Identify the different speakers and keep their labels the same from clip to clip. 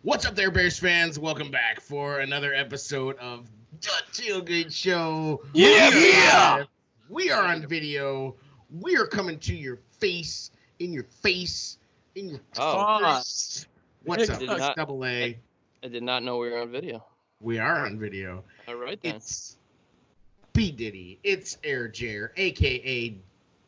Speaker 1: What's up there, Bears fans? Welcome back for another episode of the Tailgate Show.
Speaker 2: Yeah!
Speaker 1: We are on video. We are coming to your face, in your face. What's up, Double A?
Speaker 2: I did not know we were on video.
Speaker 1: We are on video.
Speaker 2: All right, then.
Speaker 1: It's B. Diddy. It's Air Jer, a.k.a.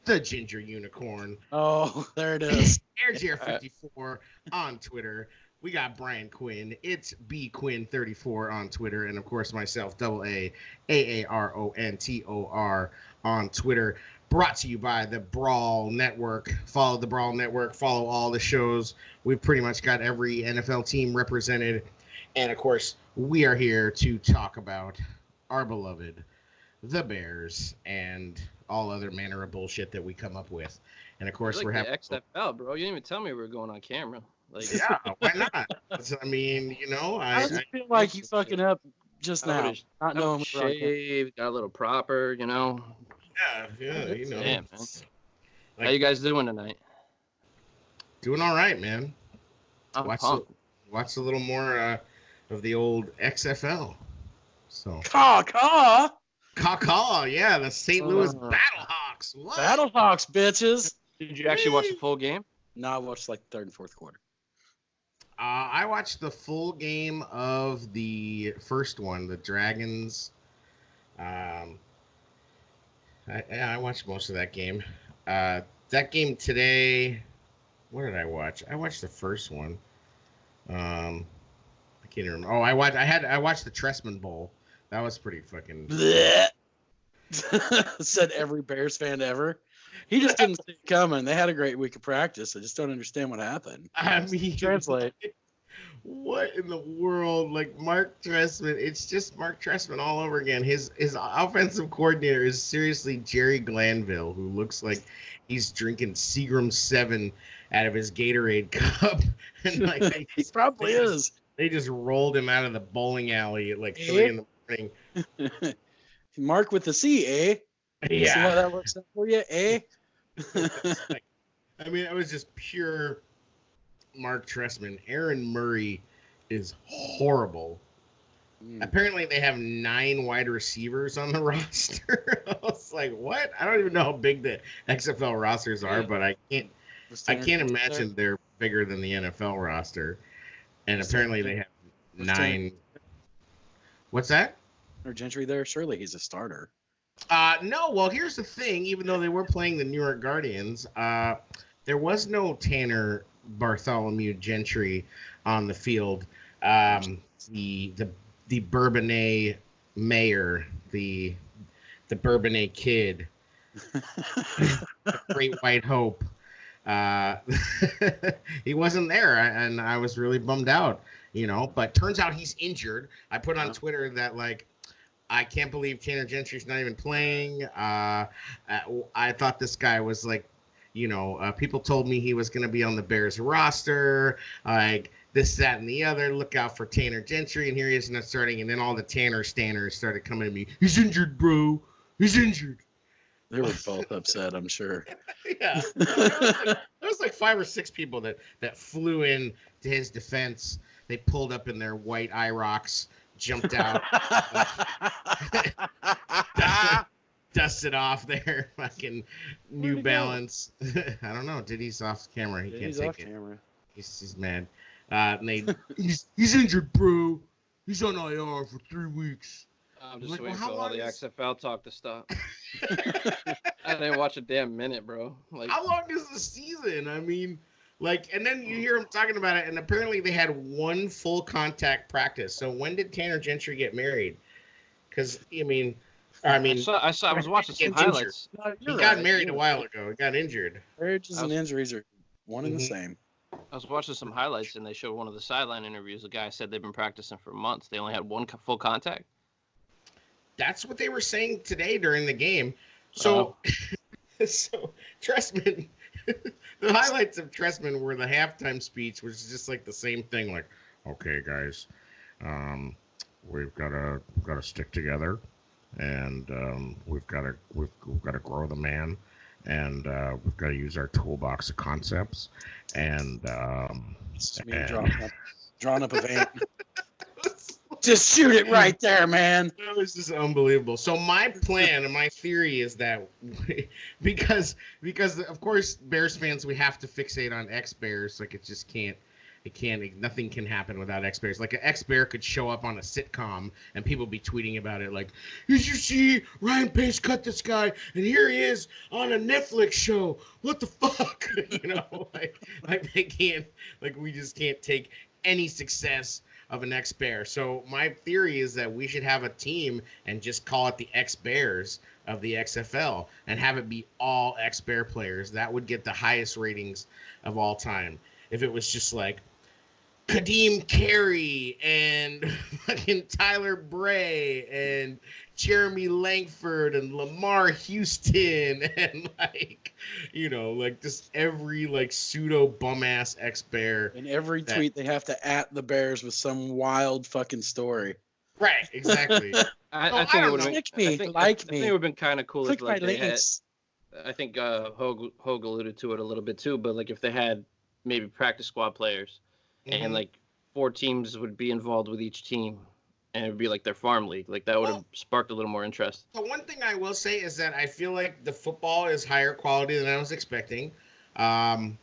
Speaker 1: the Ginger Unicorn.
Speaker 3: Oh, there it is.
Speaker 1: Air Jer 54 on Twitter. We got Brian Quinn. It's B Quinn 34 on Twitter, and of course myself, Double A, AARONTOR on Twitter. Brought to you by the Brawl Network. Follow the Brawl Network. Follow all the shows. We've pretty much got every NFL team represented, and of course we are here to talk about our beloved, the Bears, and all other manner of bullshit that we come up with. And of course
Speaker 2: like
Speaker 1: we're having
Speaker 2: XFL, bro. You didn't even tell me we were going on camera. Like,
Speaker 1: yeah, why not? I mean, you know,
Speaker 3: I just feel like you fucking up just now. Not knowing what
Speaker 2: shaved, got a little proper, you know.
Speaker 1: Yeah, you know.
Speaker 2: Damn, man. How you guys doing tonight?
Speaker 1: Doing all right, man.
Speaker 2: I'm
Speaker 1: watch a little more of the old XFL. So
Speaker 3: Caw,
Speaker 1: yeah, the St. Louis Battlehawks. What?
Speaker 3: Battlehawks, bitches.
Speaker 2: Did you actually watch the full game?
Speaker 3: No, I watched like the third and fourth quarter.
Speaker 1: I watched the full game of the first one, the Dragons. I watched most of that game. That game today, what did I watch? I watched the first one. I can't remember. Oh, I watched the Tressman Bowl. That was pretty fucking.
Speaker 3: Said every Bears fan ever. He just didn't see it coming. They had a great week of practice. I just don't understand what happened.
Speaker 1: I mean,
Speaker 3: translate.
Speaker 1: What in the world? Like Mark Tressman, it's just Mark Tressman all over again. His offensive coordinator is seriously Jerry Glanville, who looks like he's drinking Seagram 7 out of his Gatorade cup. And like
Speaker 3: he probably is.
Speaker 1: They just rolled him out of the bowling alley at like 3 in the morning.
Speaker 3: Mark with the C, eh?
Speaker 1: Yeah.
Speaker 3: See how that works out for you, eh?
Speaker 1: I mean, it was just pure Mark Tressman. Aaron Murray is horrible. Apparently, they have 9 wide receivers on the roster. I was like, what? I don't even know how big the XFL rosters are, but I can't imagine they're bigger than the NFL roster. And apparently, they have 9. What's that?
Speaker 3: Or Gentry there? Surely he's a starter.
Speaker 1: No, well, here's the thing. Even though they were playing the New York Guardians, there was no Tanner Bartholomew Gentry on the field. The Bourbonnais mayor, the Bourbonnais kid, the Great White Hope. He wasn't there, and I was really bummed out, you know. But turns out he's injured. I put on Twitter that, like, I can't believe Tanner Gentry's not even playing. I thought this guy was like, you know, people told me he was going to be on the Bears roster, like this, that, and the other. Look out for Tanner Gentry, and here he is not starting. And then all the Tanner stanners started coming to me. He's injured, bro. He's injured.
Speaker 3: They were both upset, I'm sure.
Speaker 1: Yeah. There was like 5 or 6 people that flew in to his defense. They pulled up in their white IROCs, jumped out, dusted off their fucking New Balance. I don't know. Diddy's off camera. He can't take it. Camera. He's mad. And he's injured, bro. He's on IR for 3 weeks.
Speaker 2: I'm just waiting for all the XFL talk to stop. I didn't watch a damn minute, bro. Like,
Speaker 1: how long is the season? I mean, like, and then you hear him talking about it, and apparently they had 1 full contact practice. So when did Tanner Gentry get married? Because I was watching some highlights. He got married a while ago. He got injured.
Speaker 3: Marriages and injuries are one and the same.
Speaker 2: I was watching some highlights, and they showed one of the sideline interviews. The guy said they've been practicing for months. They only had 1 full contact.
Speaker 1: That's what they were saying today during the game. So, so Tressman, the highlights of Tressman were the halftime speech, which is just like the same thing. Like, okay, guys, we've got to stick together, and we've got to grow the man, and we've got to use our toolbox of concepts, and
Speaker 3: Drawing up a vein. Just shoot it right there, man.
Speaker 1: That was just unbelievable. So my plan and my theory is that because of course Bears fans, we have to fixate on ex-Bears. Like nothing can happen without ex-Bears. Like an ex-Bear could show up on a sitcom and people be tweeting about it. Like, did you see Ryan Pace cut this guy? And here he is on a Netflix show. What the fuck? like they can't, like we just can't take any success of an ex-Bear. So my theory is that we should have a team and just call it the ex-Bears of the XFL and have it be all ex-Bear players. That would get the highest ratings of all time. If it was just like Kadeem Carey and fucking Tyler Bray and Jeremy Langford and Lamar Houston and just every pseudo bum ass ex-Bear.
Speaker 3: In every tweet they have to at the Bears with some wild fucking story.
Speaker 1: Right, exactly.
Speaker 2: I think it would have been kind of cool
Speaker 3: Click
Speaker 2: if they had.
Speaker 3: links.
Speaker 2: I think Hogue alluded to it a little bit too, but if they had maybe practice squad players, and 4 teams would be involved with each team, and it would be like their farm league. That would have sparked a little more interest.
Speaker 1: The one thing I will say is that I feel like the football is higher quality than I was expecting. And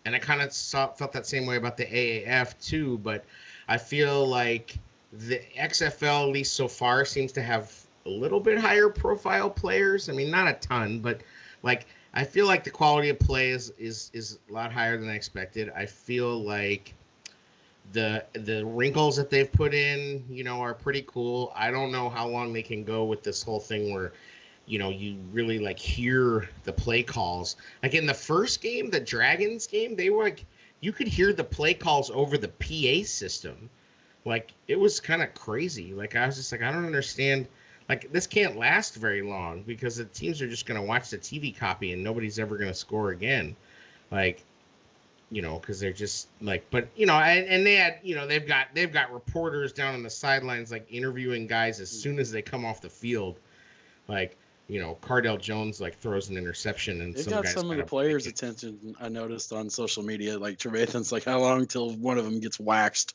Speaker 1: I kind of felt that same way about the AAF too, but I feel like the XFL, at least so far, seems to have a little bit higher profile players. I mean, not a ton, but I feel like the quality of play is a lot higher than I expected. I feel like the wrinkles that they've put in, are pretty cool. I don't know how long they can go with this whole thing where, you really hear the play calls. Like in the first game, the Dragons game, they were you could hear the play calls over the PA system. It was kind of crazy. I was just I don't understand. This can't last very long because the teams are just going to watch the TV copy and nobody's ever going to score again. Because they're just but and they had, they've got reporters down on the sidelines interviewing guys as soon as they come off the field. Cardell Jones throws an interception and
Speaker 3: they've got some of the players' attention. I noticed on social media, Trevathan's how long till one of them gets waxed?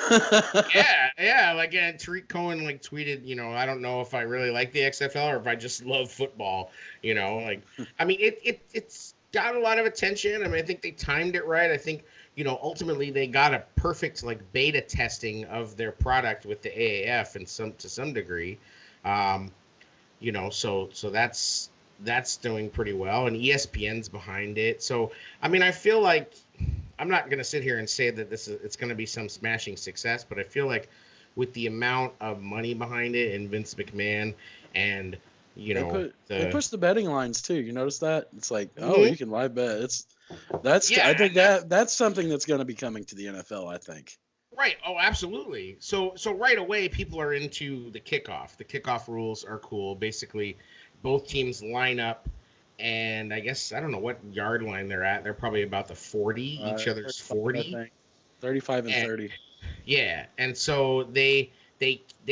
Speaker 1: yeah. And Tariq Cohen tweeted, I don't know if I really like the XFL or if I just love football. I mean, it's got a lot of attention. I mean, I think they timed it right. I think, ultimately they got a perfect beta testing of their product with the AAF and to some degree. So that's doing pretty well, and ESPN's behind it. So, I mean, I feel like I'm not going to sit here and say that it's going to be some smashing success, but I feel like with the amount of money behind it and Vince McMahon and,
Speaker 3: they push the betting lines too. You notice that? It's you can live bet. I think that's something that's going to be coming to the NFL, I think.
Speaker 1: Right. Oh, absolutely. So right away, people are into the kickoff. The kickoff rules are cool. Basically, both teams line up, and I guess I don't know what yard line they're at. They're probably about the 40. Each other's 40.
Speaker 3: 35 and 30.
Speaker 1: Yeah, and so they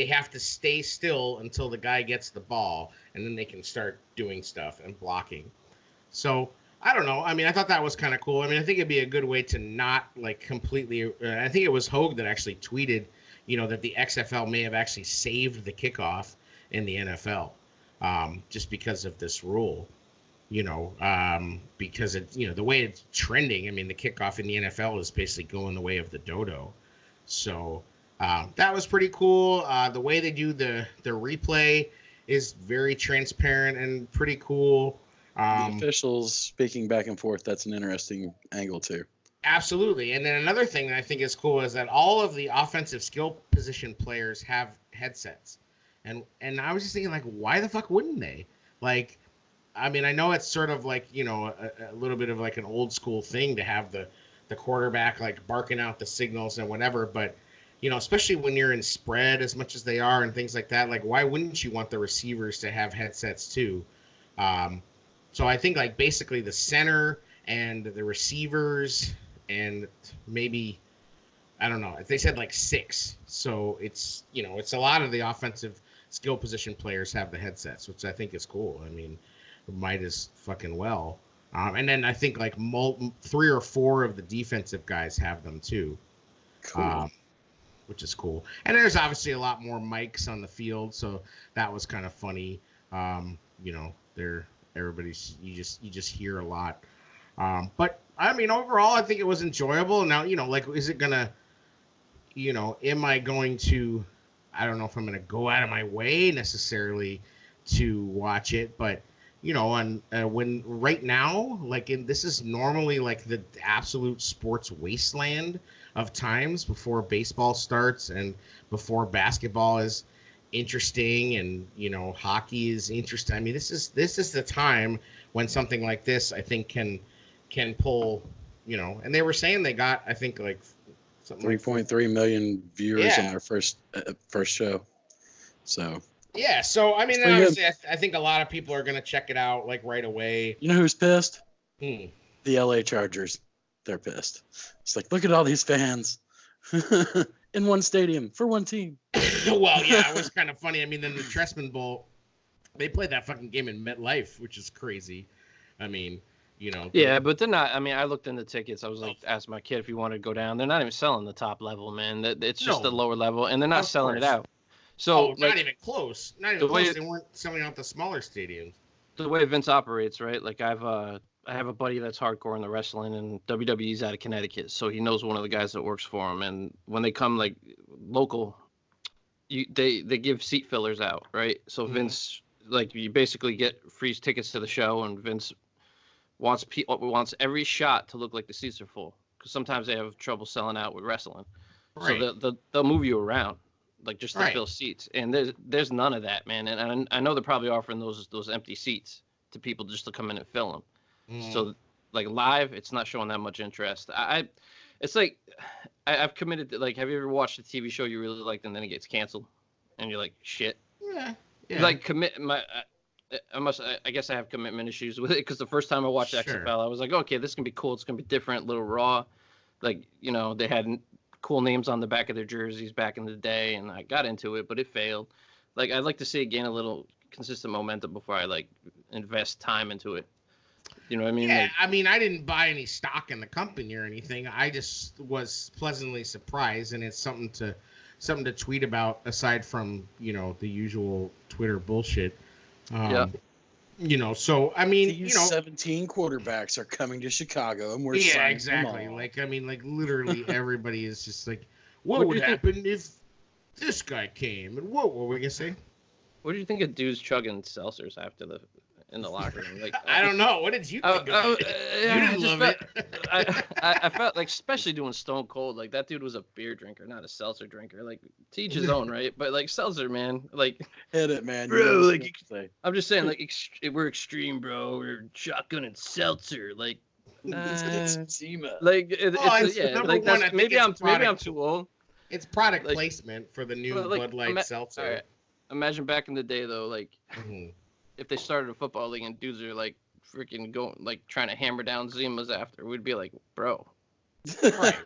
Speaker 1: have to stay still until the guy gets the ball, and then they can start doing stuff and blocking. So I don't know. I mean, I thought that was kind of cool. I mean, I think it'd be a good way to not completely. I think it was Hogue that actually tweeted, that the XFL may have actually saved the kickoff in the NFL, just because of this rule. Because it, the way it's trending. I mean, the kickoff in the NFL is basically going the way of the dodo. So that was pretty cool. The way they do the replay is very transparent and pretty cool.
Speaker 3: The officials speaking back and forth, that's an interesting angle too.
Speaker 1: Absolutely. And then another thing that I think is cool is that all of the offensive skill position players have headsets. And I was just thinking, why the fuck wouldn't they? I mean, I know it's sort of a little bit of an old school thing to have the quarterback barking out the signals and whatever, but especially when you're in spread as much as they are and things like that, why wouldn't you want the receivers to have headsets too? So I think basically the center and the receivers and maybe, I don't know, they said 6. So it's, it's a lot of the offensive skill position players have the headsets, which I think is cool. I mean, might as fucking well. And then I think 3 or 4 of the defensive guys have them too.
Speaker 3: Cool.
Speaker 1: Which is cool. And there's obviously a lot more mics on the field, so that was kind of funny. You know, everybody's you just hear a lot. But I mean, overall, I think it was enjoyable. Now, you know, like, is it gonna, you know, am I going to? I don't know if I'm gonna go out of my way necessarily to watch it, but you know, when right now, like, this is normally like the absolute sports wasteland of times before baseball starts and before basketball is interesting and, you know, hockey is interesting. I mean, this is the time when something like this, I think, can pull, you know, and they were saying they got, I think, like something
Speaker 3: 3.3 million viewers on their first show. So
Speaker 1: yeah, so I mean, obviously, I think a lot of people are gonna check it out like right away.
Speaker 3: You know who's pissed? The LA Chargers. They're pissed. It's like, look at all these fans in one stadium for one team.
Speaker 1: Well, yeah, it was kind of funny. I mean, then the Tressman Bowl, they played that fucking game in MetLife, which is crazy. I mean, you know.
Speaker 2: Yeah, but they're not. I mean, I looked into tickets. I was like, asked my kid if he wanted to go down. They're not even selling the top level, man. It's just the lower level, and they're not selling it out. So
Speaker 1: not even close. Not even close. They weren't selling out the smaller stadiums.
Speaker 2: The way Vince operates, right? Like, I have a buddy that's hardcore in the wrestling, and WWE's out of Connecticut, so he knows one of the guys that works for him. And when they come like local, they give seat fillers out, right? So Vince, like, you basically get free tickets to the show, and Vince wants every shot to look like the seats are full, because sometimes they have trouble selling out with wrestling. Right. So they'll move you around, like, just to fill seats. And there's none of that, man. And I know they're probably offering those empty seats to people just to come in and fill them. So, like, live, it's not showing that much interest. It's like, I've committed to, like, have you ever watched a TV show you really liked and then it gets canceled, and you're like, shit?
Speaker 1: Yeah.
Speaker 2: Like, I guess I have commitment issues with it, because the first time I watched XFL, I was like, okay, this is gonna be cool. It's gonna be different, a little raw. Like, you know, they had cool names on the back of their jerseys back in the day, and I got into it, but it failed. Like, I'd like to see it gain a little consistent momentum before I, like, invest time into it. You know what I mean?
Speaker 1: Yeah,
Speaker 2: like,
Speaker 1: I mean, I didn't buy any stock in the company or anything. I just was pleasantly surprised, and it's something to tweet about aside from, you know, the usual Twitter bullshit. You know, so I mean,
Speaker 3: these 17 quarterbacks are coming to Chicago, and we're
Speaker 1: exactly. Them all. Like, I mean, like, literally everybody is just like, what would happen if this guy came? And what were we gonna say?
Speaker 2: What do you think of dudes chugging seltzers in the locker room? Like,
Speaker 1: I don't know. What did you think of it? You didn't love it.
Speaker 2: I felt like, especially doing Stone Cold, like, that dude was a beer drinker, not a seltzer drinker. Like, to each his own, right? But, like, seltzer, man, like,
Speaker 3: hit it, man.
Speaker 2: Bro, like, I'm just saying, like, we're extreme, bro. We're shotgun and seltzer, like,
Speaker 3: Zima.
Speaker 2: Like, like, that's, maybe I'm too old.
Speaker 1: It's product placement for the new Bud Light seltzer.
Speaker 2: Right. Imagine back in the day, though, like, if they started a football league and dudes are, like, freaking going, like, trying to hammer down Zimas after, we'd be like, bro. Right.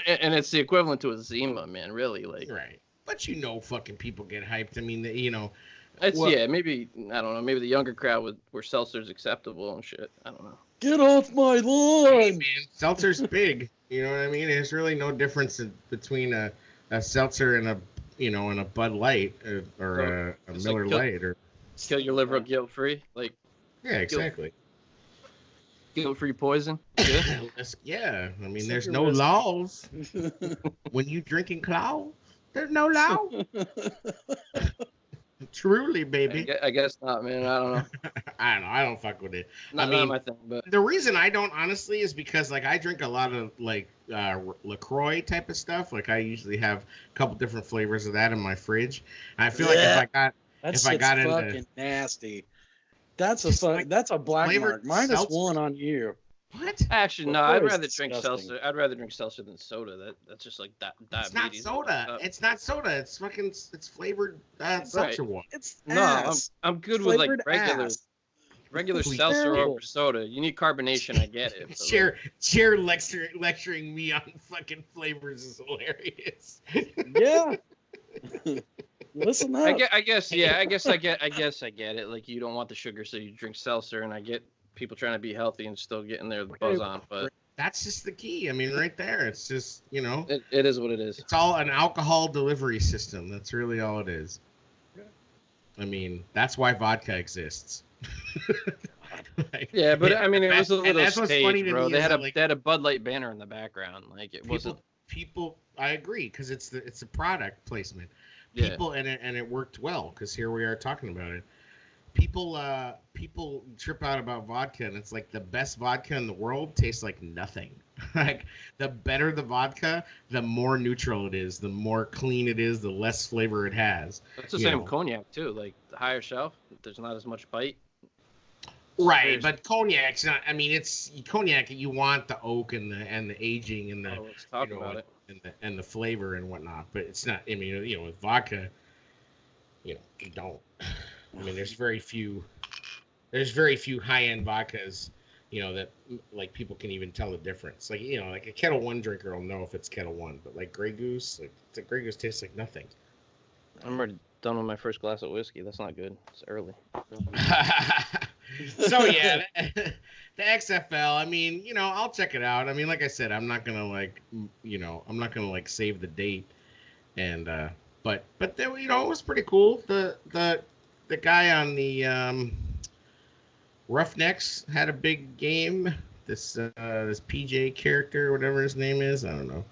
Speaker 2: And it's the equivalent to a Zima, man, really. Like,
Speaker 1: right. But, you know, fucking people get hyped. I mean, you know.
Speaker 2: It's, maybe, I don't know, maybe the younger crowd were seltzers acceptable and shit. I don't know.
Speaker 3: Get off my lawn!
Speaker 1: Hey, man, seltzer's big. You know what I mean? There's really no difference between a seltzer and a Bud Light or a Miller Light or.
Speaker 2: Kill your liver guilt-free, like.
Speaker 1: Yeah, exactly.
Speaker 2: Guilt-free poison.
Speaker 1: Yeah, I mean, there's no laws when you drinking cloud. There's no law. Truly, baby.
Speaker 2: I guess not, man. I don't know.
Speaker 1: I don't know. I don't fuck with it.
Speaker 2: Not my thing, but
Speaker 1: the reason I don't, honestly, is because, like, I drink a lot of, like, LaCroix type of stuff. Like, I usually have a couple different flavors of that in my fridge. And I feel like if I got
Speaker 3: fucking nasty. That's a black mark. -1 on you.
Speaker 1: What?
Speaker 2: Actually, no. I'd rather drink seltzer. I'd rather drink seltzer than soda. That's just like diabetes.
Speaker 1: It's not soda. It's not soda. It's fucking. It's flavored seltzer water.
Speaker 3: It's
Speaker 2: I'm good with, like, regular seltzer over soda. You need carbonation. I get it.
Speaker 1: Chair lecturing me on fucking flavors is hilarious.
Speaker 3: Yeah. Listen up.
Speaker 2: I guess I get it. Like, you don't want the sugar, so you drink seltzer, and I get people trying to be healthy and still getting their buzz on. But
Speaker 1: That's just the key. I mean, right there. It's just,
Speaker 2: It is what it is.
Speaker 1: It's all an alcohol delivery system. That's really all it is. I mean, that's why vodka exists.
Speaker 2: Yeah, but I mean, it was a little stage, bro. They had a Bud Light banner in the background. Like it wasn't.
Speaker 1: People, I agree, because it's a product placement.
Speaker 2: Yeah.
Speaker 1: People and it worked well, because here we are talking about it. People trip out about vodka, and it's like the best vodka in the world tastes like nothing. Like the better the vodka, the more neutral it is, the more clean it is, the less flavor it has.
Speaker 2: It's the same with cognac too. Like the higher shelf, there's not as much bite.
Speaker 1: Right, but cognac's not. I mean, it's cognac. You want the oak and the aging and the
Speaker 2: let's talk about it.
Speaker 1: And the flavor and whatnot. But it's not. I mean, with vodka, you don't. I mean, there's very few high-end vodkas, that like people can even tell the difference. Like, like a Kettle One drinker will know if it's Kettle One, but like Grey Goose, Grey Goose tastes like nothing.
Speaker 2: I'm already done with my first glass of whiskey. That's not good. It's early.
Speaker 1: So yeah, the XFL. I mean, I'll check it out. I mean, like I said, I'm not gonna save the date, and but there, it was pretty cool. The guy on the Roughnecks had a big game. This PJ character, whatever his name is, I don't know.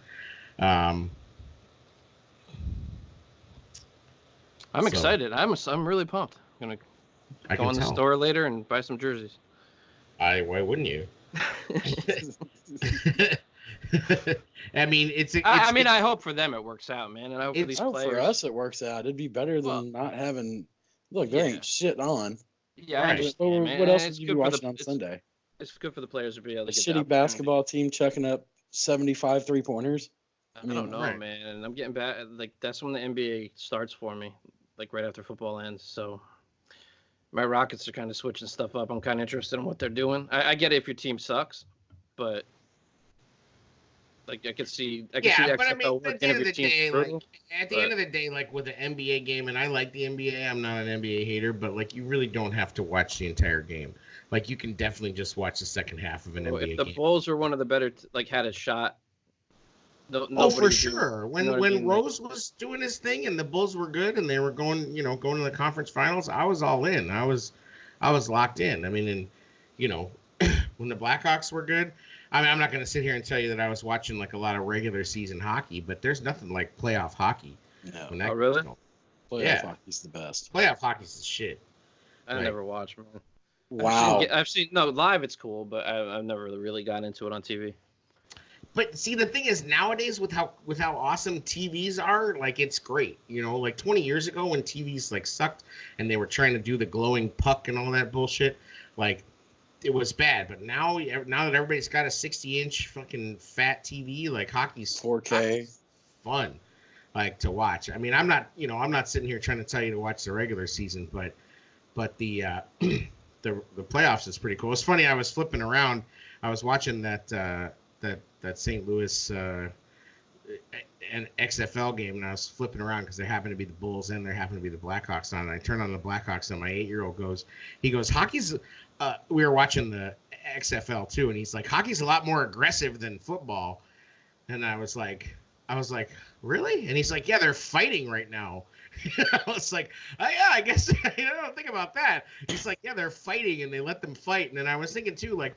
Speaker 2: I'm excited. I'm really pumped. I'm gonna go in the store later and buy some jerseys.
Speaker 1: Why wouldn't you? I mean,
Speaker 2: I hope for them it works out, man, and I hope for these players.
Speaker 3: For us it works out. It'd be better than not having. Look, there ain't shit on.
Speaker 2: Yeah, I understand, man.
Speaker 3: What else would you be watching on Sunday?
Speaker 2: It's good for the players to be able to get
Speaker 3: shitty basketball team chucking up 75 3-pointers.
Speaker 2: I don't know, man. And I'm getting back. Like that's when the NBA starts for me, like right after football ends. So my Rockets are kind of switching stuff up. I'm kind of interested in what they're doing. I get it if your team sucks, but like I could see XFL working if your team's struggling.
Speaker 1: At the end of the day, like with the NBA game, and I like the NBA, I'm not an NBA hater, but like you really don't have to watch the entire game. Like you can definitely just watch the second half of an NBA game.
Speaker 2: If the Bulls were one of the better, had a shot.
Speaker 1: For sure. When Rose was doing his thing and the Bulls were good and they were going to the conference finals, I was all in. I was locked in. I mean, and when the Blackhawks were good. I mean, I'm not going to sit here and tell you that I was watching like a lot of regular season hockey, but there's nothing like playoff hockey.
Speaker 2: No. Oh, really?
Speaker 3: Playoff hockey's the best.
Speaker 1: Playoff hockey's the shit.
Speaker 2: I never watched, man.
Speaker 3: Wow.
Speaker 2: I've seen live. It's cool, but I've never really got into it on TV.
Speaker 1: But see, the thing is, nowadays with how awesome TVs are, like it's great. Like 20 years ago when TVs like sucked and they were trying to do the glowing puck and all that bullshit, like. It was bad, but now that everybody's got a 60-inch fucking fat TV, like hockey's
Speaker 3: 4K,
Speaker 1: fun, like to watch. I mean, I'm not sitting here trying to tell you to watch the regular season, but the the playoffs is pretty cool. It's funny. I was flipping around. I was watching that St. Louis an XFL game, and I was flipping around because there happened to be the Bulls and there happened to be the Blackhawks on. And I turned on the Blackhawks, and my 8-year-old goes, hockey's. We were watching the XFL too, and he's like, hockey's a lot more aggressive than football. And I was like, really? And he's like, yeah, they're fighting right now. I was like, oh, yeah, I guess I don't think about that. He's like, yeah, they're fighting, and they let them fight. And then I was thinking too, like,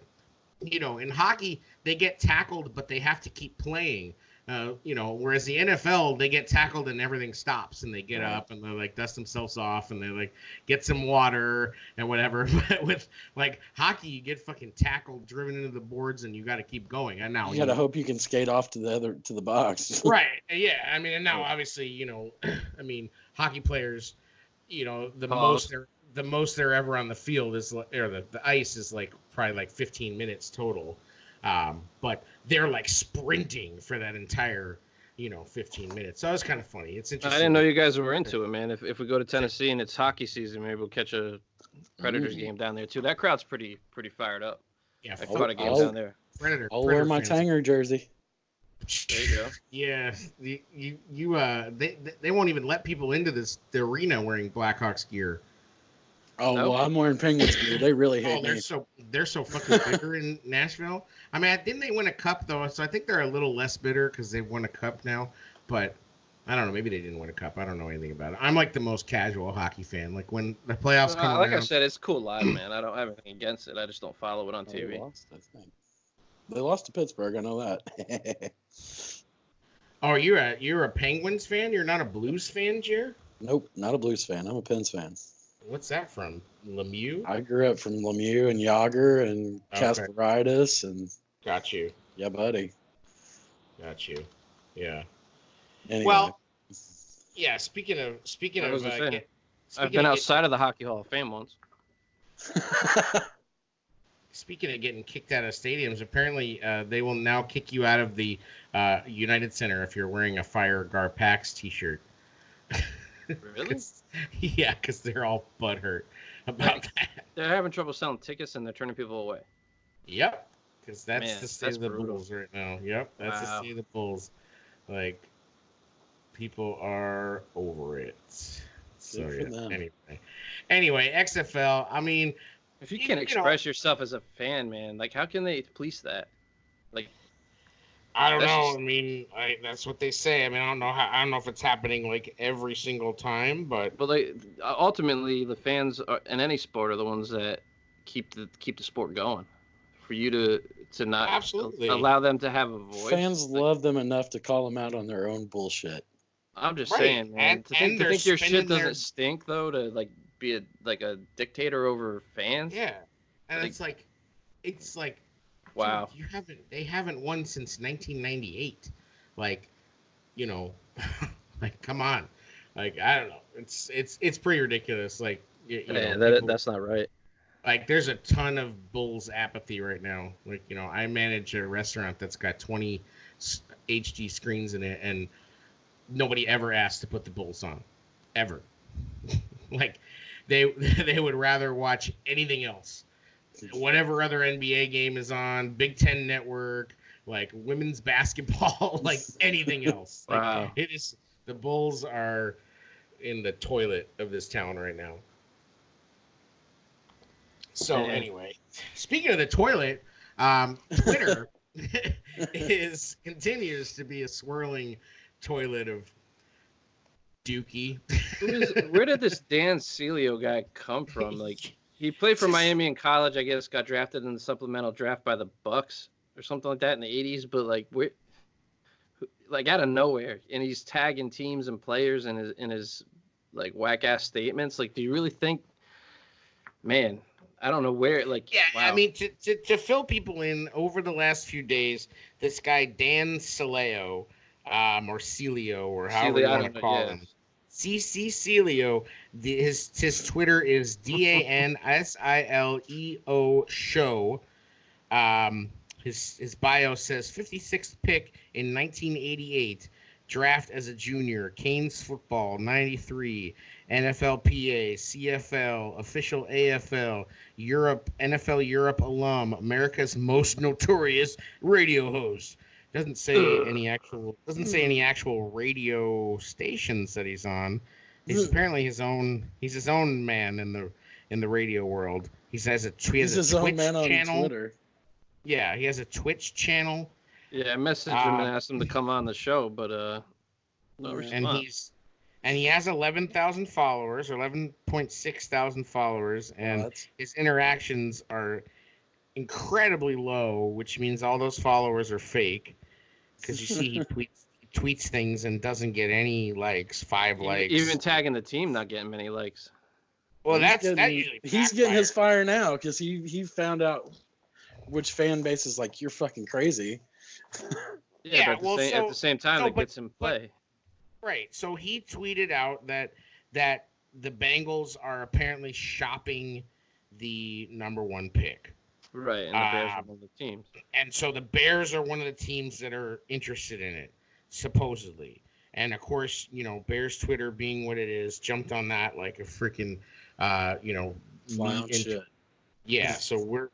Speaker 1: in hockey they get tackled, but they have to keep playing. Whereas the NFL, they get tackled and everything stops and they get up and they like dust themselves off and they like get some water and whatever. But with like hockey, you get fucking tackled, driven into the boards, and you got to keep going. And now
Speaker 3: you gotta hope you can skate off to the box.
Speaker 1: Right. Yeah. I mean, and now obviously, I mean, hockey players, the most they're ever on the field is, or the ice is like probably like 15 minutes total. But they're like sprinting for that entire, 15 minutes. So it was kind of funny. It's interesting.
Speaker 2: I didn't know you guys were into it, man. If we go to Tennessee and it's hockey season, maybe we'll catch a Predators game down there too. That crowd's pretty fired up.
Speaker 1: Yeah,
Speaker 2: I caught a game down there.
Speaker 3: I'll wear my Tanger jersey.
Speaker 2: There you go.
Speaker 1: Yeah, they won't even let people into the arena wearing Blackhawks gear.
Speaker 3: Oh, nope. Well, I'm wearing Penguins gear. They really hate me.
Speaker 1: They're so fucking bitter in Nashville. I mean, didn't they win a cup though? So I think they're a little less bitter because they've won a cup now. But I don't know. Maybe they didn't win a cup. I don't know anything about it. I'm like the most casual hockey fan. Like when the playoffs come
Speaker 2: like
Speaker 1: around.
Speaker 2: I said, it's cool live, man. I don't have anything against it. I just don't follow it on TV.
Speaker 3: They lost to Pittsburgh. I know that.
Speaker 1: Oh, you're a Penguins fan? You're not a Blues fan, Jer?
Speaker 3: Nope, not a Blues fan. I'm a Pens fan.
Speaker 1: What's that from? Lemieux?
Speaker 3: I grew up from Lemieux and Yager and Kasparidis and.
Speaker 1: Got you.
Speaker 3: Yeah, buddy.
Speaker 1: Got you. Yeah.
Speaker 3: Anyway.
Speaker 1: Well, yeah. Speaking of,
Speaker 2: I've been outside of the Hockey Hall of Fame once.
Speaker 1: Speaking of getting kicked out of stadiums, apparently they will now kick you out of the United Center if you're wearing a Fire Garpax t-shirt.
Speaker 2: Really?
Speaker 1: Yeah, because they're all butthurt about that.
Speaker 2: They're having trouble selling tickets and they're turning people away.
Speaker 1: Yep, because that's the state of the Bulls right now. Yep, that's the state of the Bulls. Like, people are over it. So anyway, XFL. I mean,
Speaker 2: if you can't express yourself as a fan, man, like how can they police that? Like,
Speaker 1: I don't know. I mean, that's what they say. I mean, I don't know if it's happening like every single time, but
Speaker 2: ultimately the fans in any sport are the ones that keep the sport going. For you to not
Speaker 1: absolutely
Speaker 2: allow them to have a voice.
Speaker 3: Fans love them enough to call them out on their own bullshit.
Speaker 2: I'm just saying, man. To think your shit doesn't stink though, to like be a dictator over fans.
Speaker 1: Yeah, and it's like.
Speaker 2: Wow.
Speaker 1: Dude, they haven't won since 1998. Like, you know, like come on. Like I don't know. It's pretty ridiculous. Like
Speaker 2: that's not right.
Speaker 1: Like there's a ton of Bulls apathy right now. Like, you know, I manage a restaurant that's got 20 HD screens in it and nobody ever asked to put the Bulls on. Ever. Like they would rather watch anything else. Whatever other NBA game is on, Big Ten Network, like women's basketball, like anything else.
Speaker 2: Wow.
Speaker 1: Like, it is, the Bulls are in the toilet of this town right now. So anyway, speaking of the toilet, Twitter continues to be a swirling toilet of dookie.
Speaker 2: Where did this Dan Celio guy come from? Like, he played for Miami in college, I guess, got drafted in the supplemental draft by the Bucks or something like that in the 80s, but like out of nowhere, and he's tagging teams and players in his like whack ass statements. Like, do you really think, man, I don't know where, like,
Speaker 1: yeah,
Speaker 2: wow.
Speaker 1: I mean, to fill people in, over the last few days, this guy Dan Celio, or Celio, or however you want to call him. CC Celio, his Twitter is DANSILEO show. His bio says 56th pick in 1988, draft as a junior, Canes football 93, NFLPA, CFL, official AFL, Europe, NFL Europe alum, America's most notorious radio host. Doesn't say any actual radio stations that he's on. He's apparently his own man in the radio world. He has a Twitch channel.
Speaker 3: Twitter.
Speaker 1: Yeah, he has a Twitch channel.
Speaker 2: Yeah, I messaged him and asked him to come on the show, but no response.
Speaker 1: And he has 11,000 followers, or 11.6 thousand followers, and his interactions are incredibly low, which means all those followers are fake. Because you see, he tweets things and doesn't get any likes, 5 likes.
Speaker 2: Even tagging the team, not getting many likes.
Speaker 1: Well,
Speaker 3: he's getting his fire now because he found out which fan base is like, you're fucking crazy.
Speaker 2: Yeah, but at the same time, that gets him play.
Speaker 1: Right. So he tweeted out that the Bengals are apparently shopping the number 1 pick.
Speaker 2: Right, and the Bears are one of the teams.
Speaker 1: And so the Bears are one of the teams that are interested in it, supposedly. And of course, you know, Bears Twitter being what it is, jumped on that like a freaking,
Speaker 3: shit.
Speaker 1: Yeah, so we're,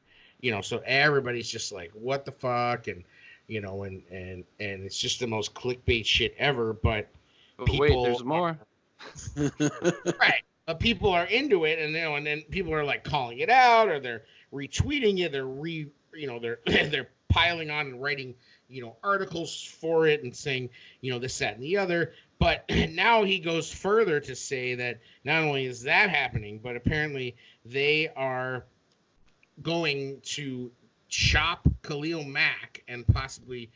Speaker 1: so everybody's just like, what the fuck, and and it's just the most clickbait shit ever. But people,
Speaker 2: wait, there's more.
Speaker 1: Right. people are into it, and and then people are like calling it out, or they're retweeting it, they're they're piling on and writing articles for it and saying this, that, and the other. But now he goes further to say that not only is that happening, but apparently they are going to shop Khalil Mack and possibly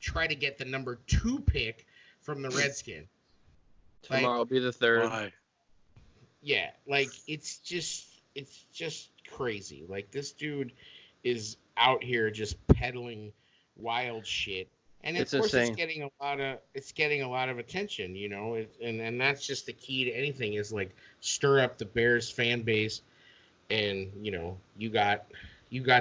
Speaker 1: try to get the number 2 pick from the Redskins.
Speaker 2: Tomorrow will be the 3rd.
Speaker 3: Why?
Speaker 1: Yeah, like it's just crazy. Like this dude is out here just peddling wild shit, and of course it's getting a lot of attention, and that's just the key to anything is like stir up the Bears fan base, and you got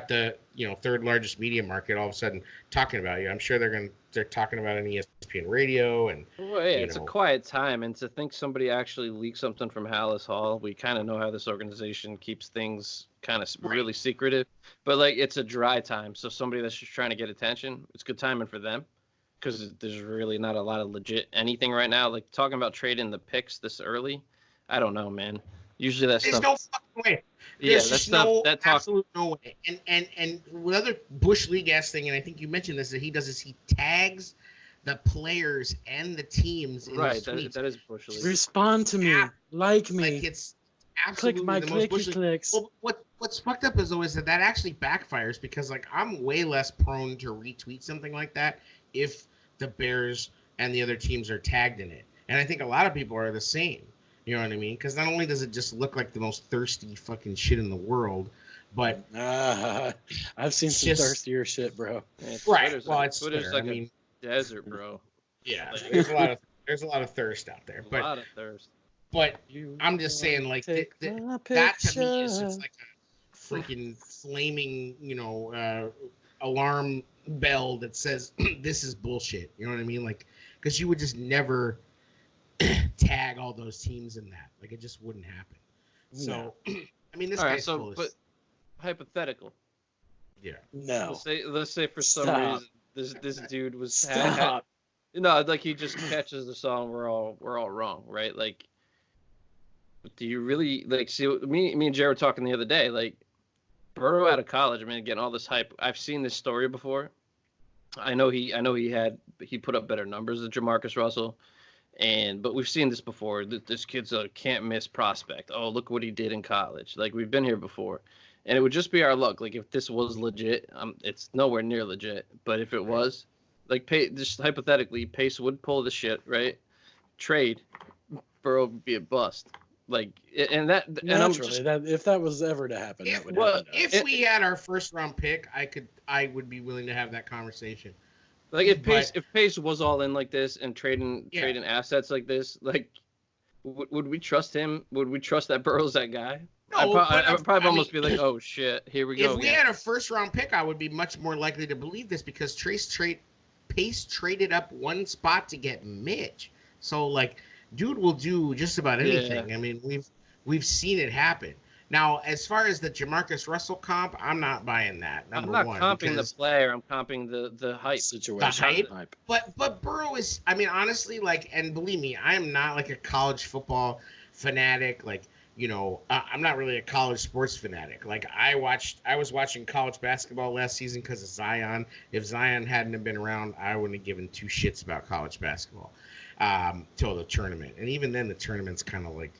Speaker 1: the 3rd largest media market all of a sudden talking about you. I'm sure they're talking about it on ESPN radio, and
Speaker 2: it's a quiet time, and to think somebody actually leaked something from Hallis Hall, we kind of know how this organization keeps things kind of really secretive, but like it's a dry time, so somebody that's just trying to get attention, it's good timing for them because there's really not a lot of legit anything right now. Like talking about trading the picks this early, I don't know, man. Usually that stuff.
Speaker 1: There's no fucking way. There's just absolute no way. And the other Bush League ass thing, and I think you mentioned this, that he does is he tags the players and the teams in his tweets.
Speaker 2: That is Bush League.
Speaker 3: Respond to me, like me.
Speaker 1: Like it's absolutely
Speaker 3: click my
Speaker 1: the most Bush
Speaker 3: clicky clicks.
Speaker 1: Well, what's fucked up is always that actually backfires because like I'm way less prone to retweet something like that if the Bears and the other teams are tagged in it, and I think a lot of people are the same. You know what I mean? Because not only does it just look like the most thirsty fucking shit in the world, but
Speaker 3: I've seen some thirstier shit, bro.
Speaker 2: Man,
Speaker 1: right? Well, it's
Speaker 2: Twitter's
Speaker 1: Twitter.
Speaker 2: like a desert, bro.
Speaker 1: Yeah, there's a lot of thirst out there.
Speaker 2: A lot of thirst.
Speaker 1: But I'm just saying, like that to me is just like a freaking flaming, alarm bell that says this is bullshit. You know what I mean? Like, because you would just never tag all those teams in that. Like, it just wouldn't happen. So, I mean, this guy's full of...
Speaker 2: But hypothetical.
Speaker 1: Yeah.
Speaker 3: No.
Speaker 2: Let's say for some reason this dude was
Speaker 3: Stop.
Speaker 2: like he just catches the song. We're all wrong, right? Like, do you really like see? Me and Jared were talking the other day. Like, Burrow out of college, I mean, getting all this hype. I've seen this story before. I know he put up better numbers than Jamarcus Russell. But we've seen this before. This kid's a can't miss prospect. Oh, look what he did in college. Like, we've been here before, and it would just be our luck. Like, if this was legit, it's nowhere near legit. But if it was, like, just hypothetically, Pace would pull the shit, right? Trade, Burrow would be a bust. Like, and that
Speaker 3: naturally, if that was ever to happen, that would happen.
Speaker 1: If we had our first round pick, I would be willing to have that conversation.
Speaker 2: Like if Pace was all in like this and trading assets like this, like would we trust him? Would we trust that Burrow's that guy?
Speaker 1: No,
Speaker 2: I would probably almost be like, oh shit, here we go.
Speaker 1: If we had a first round pick, I would be much more likely to believe this because Pace traded up one spot to get Mitch. So like, dude will do just about anything. Yeah. I mean, we've seen it happen. Now, as far as the Jamarcus Russell comp, I'm not buying that.
Speaker 2: I'm not comping the player. I'm comping the hype
Speaker 3: situation.
Speaker 1: The hype. But Burrow is, I mean, honestly, like, and believe me, I am not like a college football fanatic. Like, I'm not really a college sports fanatic. Like, I was watching college basketball last season because of Zion. If Zion hadn't have been around, I wouldn't have given two shits about college basketball till the tournament. And even then, the tournament's kind of like,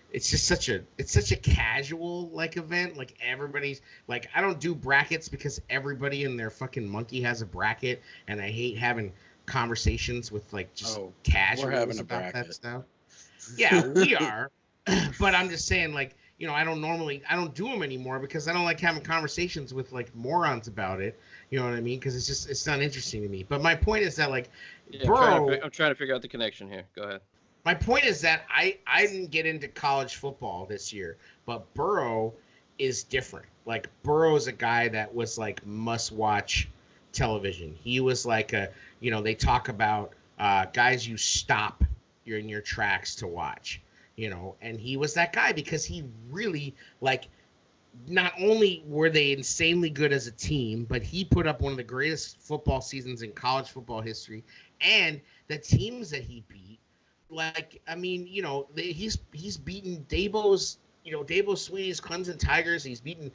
Speaker 1: it's such a casual like event. Like everybody's like, I don't do brackets because everybody and their fucking monkey has a bracket, and I hate having conversations with like just casuals about that stuff. Yeah, we are, but I'm just saying, like, I don't do them anymore because I don't like having conversations with morons about it. You know what I mean? Because it's not interesting to me. But my point is that Burrow.
Speaker 2: I'm trying to figure out the connection here. Go ahead.
Speaker 1: My point is that I didn't get into college football this year, but Burrow is different. Like, Burrow's a guy that was like must-watch television. He was like they talk about guys you stop in your tracks to watch, and he was that guy because he really, like, not only were they insanely good as a team, but he put up one of the greatest football seasons in college football history, and the teams that he beat like, I mean, he's beaten Dabo's, Dabo Swinney's Clemson Tigers. He's beaten,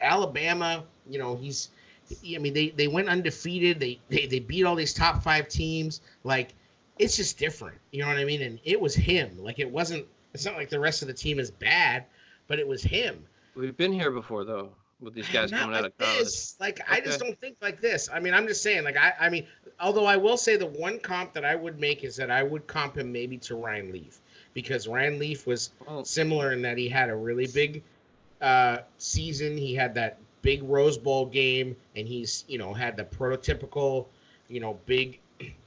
Speaker 1: Alabama. They went undefeated. They beat all these top 5 teams. Like, it's just different. You know what I mean? And it was him. Like, it's not like the rest of the team is bad, but it was him.
Speaker 2: We've been here before, though, with these guys coming out of college.
Speaker 1: Like, okay. I just don't think like this. I mean, I'm just saying, like, I mean, although I will say the one comp that I would make is that I would comp him maybe to Ryan Leaf, because Ryan Leaf was similar in that he had a really big season. He had that big Rose Bowl game, and he's, had the prototypical, big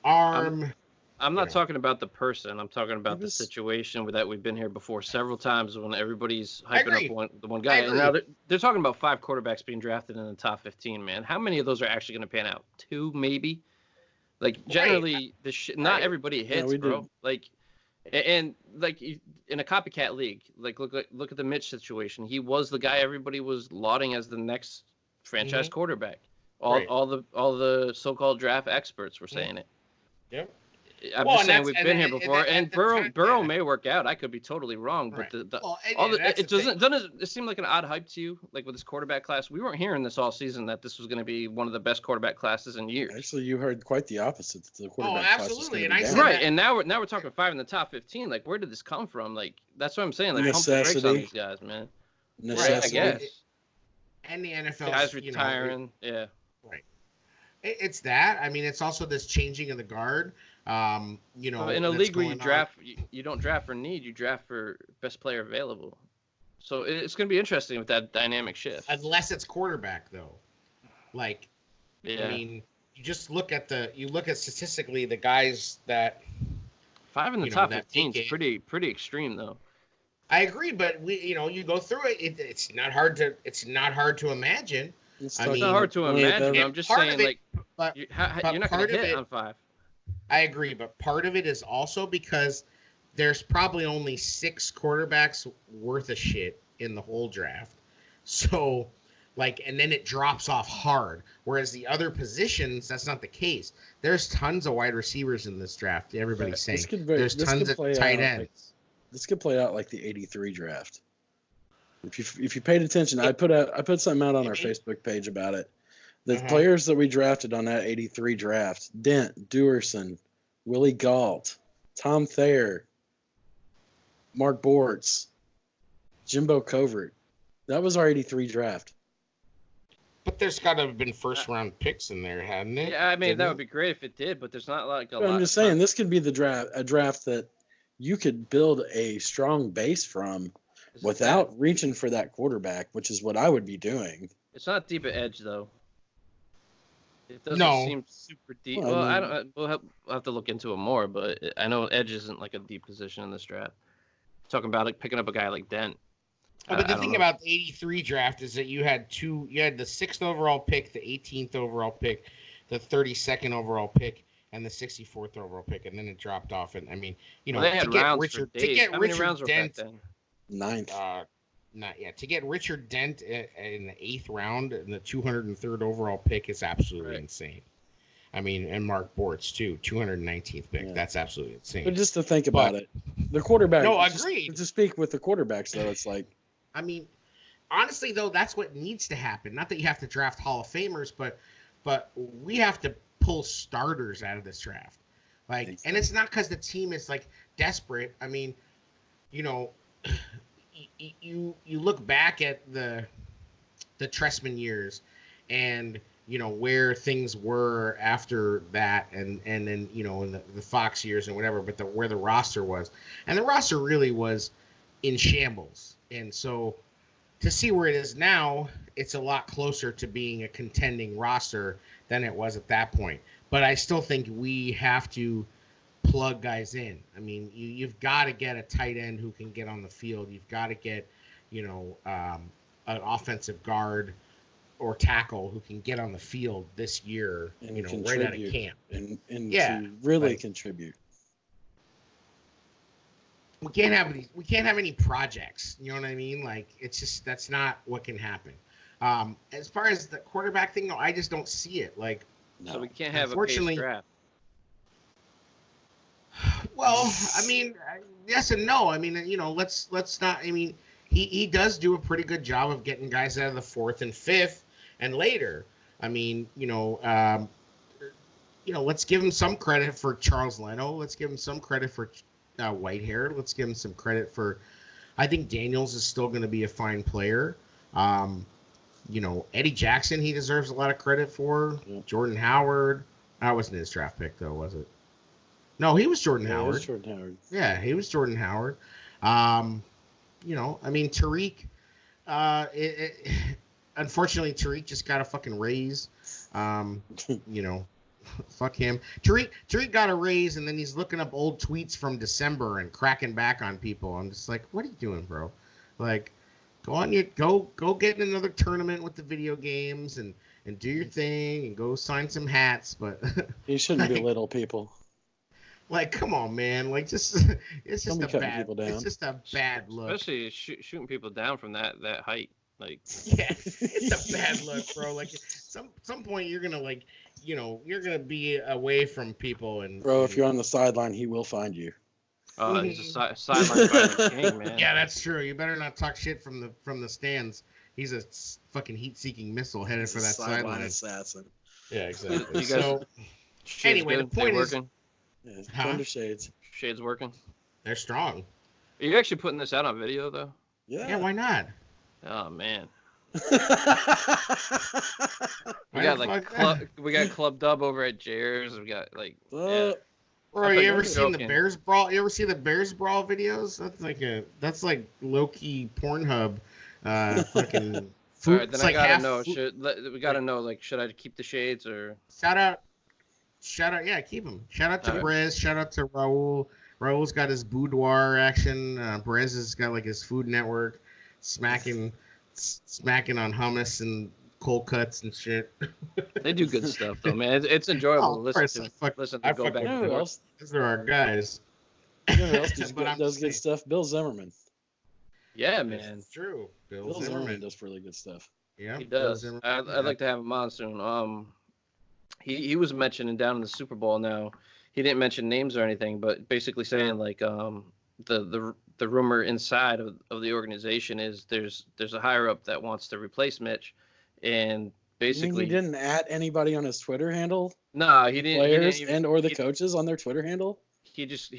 Speaker 1: arm.
Speaker 2: I'm not talking about the person. I'm talking about the situation that we've been here before several times when everybody's hyping up the one guy. And now they're talking about 5 quarterbacks being drafted in the top 15, man. How many of those are actually going to pan out? 2, maybe? Like, generally, not everybody hits, bro. Like, and like in a copycat league, like look at the Mitch situation. He was the guy everybody was lauding as the next franchise quarterback. All the so-called draft experts were saying it.
Speaker 1: Yep.
Speaker 2: I'm just saying we've been here before, and Burrow may work out. I could be totally wrong, but it seemed like an odd hype to you, like with this quarterback class. We weren't hearing this all season that this was going to be one of the best quarterback classes in years.
Speaker 3: Actually, you heard quite the opposite. The quarterback class
Speaker 1: absolutely,
Speaker 3: and I
Speaker 1: said
Speaker 2: right. And now we're talking 5 in the top 15. Like, where did this come from? Like, that's what I'm saying. Like, pump the brakes on these guys, man.
Speaker 3: Necessity.
Speaker 2: Right, I guess.
Speaker 1: And the NFL
Speaker 2: guys retiring, yeah.
Speaker 1: Right. It's that. I mean, it's also this changing of the guard. In a league where
Speaker 2: you don't draft for need, you draft for best player available. So it's going to be interesting with that dynamic shift.
Speaker 1: Unless it's quarterback, though. Like, I mean, you just look at statistically the guys that
Speaker 2: 5 in the top 15 is pretty extreme, though.
Speaker 1: I agree, but you go through it. It's not hard to imagine.
Speaker 2: It's not hard to imagine. I'm just saying, like, you're not going to hit on 5.
Speaker 1: I agree, but part of it is also because there's probably only 6 quarterbacks worth of shit in the whole draft. So, like, and then it drops off hard. Whereas the other positions, that's not the case. There's tons of wide receivers in this draft. Everybody's saying there's tons of tight ends.
Speaker 3: This could play out like the '83 draft. If you paid attention, I put something out on our Facebook page about it. The players that we drafted on that '83 draft: Dent, Dewerson, Willie Gault, Tom Thayer, Mark Bortz, Jimbo Covert. That was our '83 draft.
Speaker 1: But there's got to have been first-round picks in there, hadn't it?
Speaker 2: Yeah, I mean, that would be great if it did, but there's not like a lot.
Speaker 3: I'm just saying, this could be a draft that you could build a strong base from without reaching for that quarterback, which is what I would be doing.
Speaker 2: It's not deep at edge, though. It doesn't seem super deep. Well, we'll have to look into it more, but I know edge isn't like a deep position in this draft. Talking about like picking up a guy like Dent.
Speaker 1: But the thing about the '83 draft is that you had the 6th overall pick, the 18th overall pick, the 32nd overall pick, and the 64th overall pick, and then it dropped off. And I mean,
Speaker 2: they had rounds for days. How many rounds were back then?
Speaker 3: 9th.
Speaker 1: Not yet. To get Richard Dent in the 8th round and the 203rd overall pick is absolutely insane. I mean, and Mark Bortz too, 219th pick. Yeah. That's absolutely insane.
Speaker 3: But just to think about it, the quarterback.
Speaker 1: No, agreed.
Speaker 3: To speak with the quarterbacks, though, it's like.
Speaker 1: I mean, honestly, though, that's what needs to happen. Not that you have to draft Hall of Famers, but we have to pull starters out of this draft. Like, and it's not because the team is like desperate. I mean, you look back at the Trestman years, and where things were after that, and then in the Fox years and whatever, but where the roster was, and the roster really was in shambles. And so to see where it is now, it's a lot closer to being a contending roster than it was at that point. But I still think we have to plug guys in. I mean, you've got to get a tight end who can get on the field. You've got to get, an offensive guard or tackle who can get on the field this year,
Speaker 3: and
Speaker 1: right out of camp.
Speaker 3: And to really contribute.
Speaker 1: We can't have any projects. You know what I mean? Like, it's just, that's not what can happen. As far as the quarterback thing, no, I just don't see it. Like,
Speaker 2: so we can't have a paced draft.
Speaker 1: Well, I mean, yes and no. I mean, let's not. I mean, he does do a pretty good job of getting guys out of the 4th and 5th and later. I mean, let's give him some credit for Charles Leno. Let's give him some credit for Whitehair. Let's give him some credit for. I think Daniels is still going to be a fine player. Eddie Jackson, he deserves a lot of credit for. Yeah. Jordan Howard. That wasn't his draft pick, though, was it? No, he was Jordan Howard.
Speaker 3: He was Jordan Howard.
Speaker 1: Yeah, he was Jordan Howard. I mean, Tariq. Unfortunately, Tariq just got a fucking raise. Fuck him. Tariq got a raise, and then he's looking up old tweets from December and cracking back on people. I'm just like, what are you doing, bro? Like, go get in another tournament with the video games and do your thing and go sign some hats. But
Speaker 3: you shouldn't belittle people.
Speaker 1: Like, come on, man. Like, it's just a bad look.
Speaker 2: Especially shooting people down from that height. Like,
Speaker 1: yeah, it's a bad look, bro. Like, some point you're gonna you're gonna be away from people and.
Speaker 3: Bro, if you're on the sideline, he will find you.
Speaker 2: He's a sideline fighting king, man.
Speaker 1: Yeah, that's true. You better not talk shit from the stands. He's a fucking heat-seeking missile headed for that sideline.
Speaker 3: Assassin.
Speaker 1: Yeah, exactly.
Speaker 2: So,
Speaker 1: anyway, the point is.
Speaker 2: Working?
Speaker 3: Yeah, Thunder Shades.
Speaker 2: Shades working.
Speaker 1: They're strong.
Speaker 2: Are you actually putting this out on video though?
Speaker 1: Yeah, why not?
Speaker 2: Oh man. we got Club Dub over at Jair's. We got
Speaker 1: Bro, you ever seen the Bears brawl? You ever see the Bears brawl videos? That's like low-key Pornhub fucking food.
Speaker 2: All right, then I gotta know. We gotta know, like, should I keep the shades or
Speaker 1: shout out, yeah, keep them. Shout out to Brez, shout out to Raul. Raul's got his boudoir action. Brez has got like his Food Network, smacking on hummus and cold cuts and shit.
Speaker 2: They do good stuff though, man. It's enjoyable to listen to go back and forth.
Speaker 1: Those are our guys.
Speaker 3: Who else does good stuff? Bill Zimmerman.
Speaker 2: Yeah, man.
Speaker 1: It's true.
Speaker 3: Bill Zimmerman does really good stuff.
Speaker 1: Yeah,
Speaker 2: he does. I'd like to have him on soon. He was mentioning down in the Super Bowl now. He didn't mention names or anything, but basically saying like the rumor inside of the organization is there's a higher up that wants to replace Mitch, and basically
Speaker 3: he didn't add anybody on his Twitter handle.
Speaker 2: No, he didn't.
Speaker 3: Players or the coaches on their Twitter handle.
Speaker 2: He just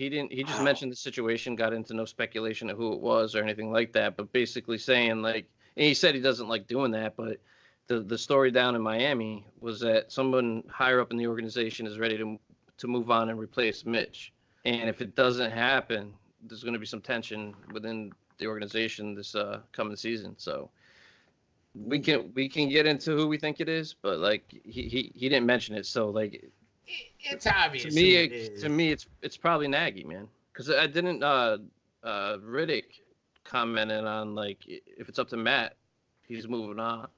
Speaker 2: mentioned the situation, got into no speculation of who it was or anything like that, but basically saying like, and he said he doesn't like doing that, but the story down in Miami was that someone higher up in the organization is ready to move on and replace Mitch, and if it doesn't happen, there's going to be some tension within the organization this coming season. So we can get into who we think it is, but like he didn't mention it, so like
Speaker 1: it's obvious
Speaker 2: to me it's probably Nagy, man, because I didn't Riddick commented on like if it's up to Matt, he's moving on.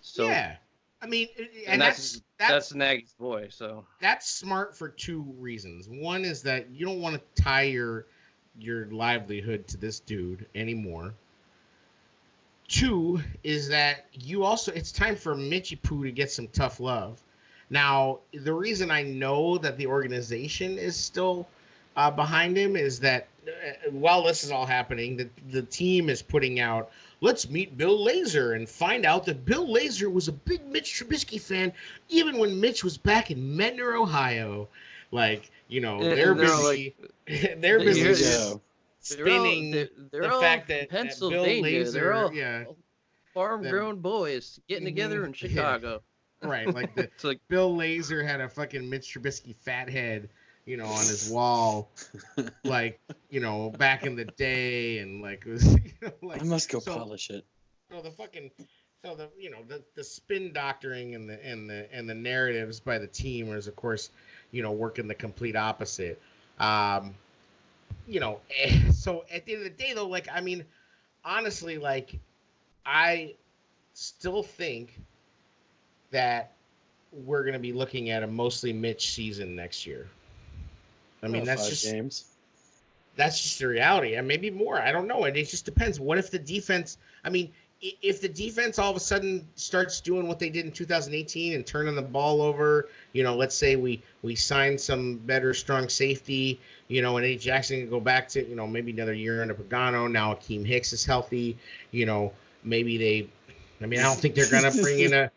Speaker 2: So
Speaker 1: yeah, I mean,
Speaker 2: and that's Nagy's boy. So
Speaker 1: that's smart for two reasons. One is that you don't want to tie your livelihood to this dude anymore. Two is that it's time for Mitchy Poo to get some tough love. Now, the reason I know that the organization is still behind him is that while this is all happening, the team is putting out, let's meet Bill Lazor and find out that Bill Lazor was a big Mitch Trubisky fan even when Mitch was back in Medner, Ohio. Like, they're busy. They're busy spinning the fact that Bill Lazor,
Speaker 2: they're all farm-grown boys getting together in Chicago.
Speaker 1: Right, like Bill Lazor had a fucking Mitch Trubisky fat head, on his wall, like, back in the day, and like it was, like
Speaker 3: I must go polish it.
Speaker 1: The spin doctoring and the narratives by the team is, of course, working the complete opposite. So at the end of the day, though, like, I mean, honestly, like, I still think that we're going to be looking at a mostly Mitch season next year. I mean, that's just
Speaker 3: games.
Speaker 1: That's just the reality, and maybe more. I don't know. It just depends. What if the defense? I mean, if the defense all of a sudden starts doing what they did in 2018 and turning the ball over, let's say we sign some better strong safety, and Eddie Jackson can go back to, maybe another year under Pagano. Now Akeem Hicks is healthy, maybe I don't think they're going to bring in I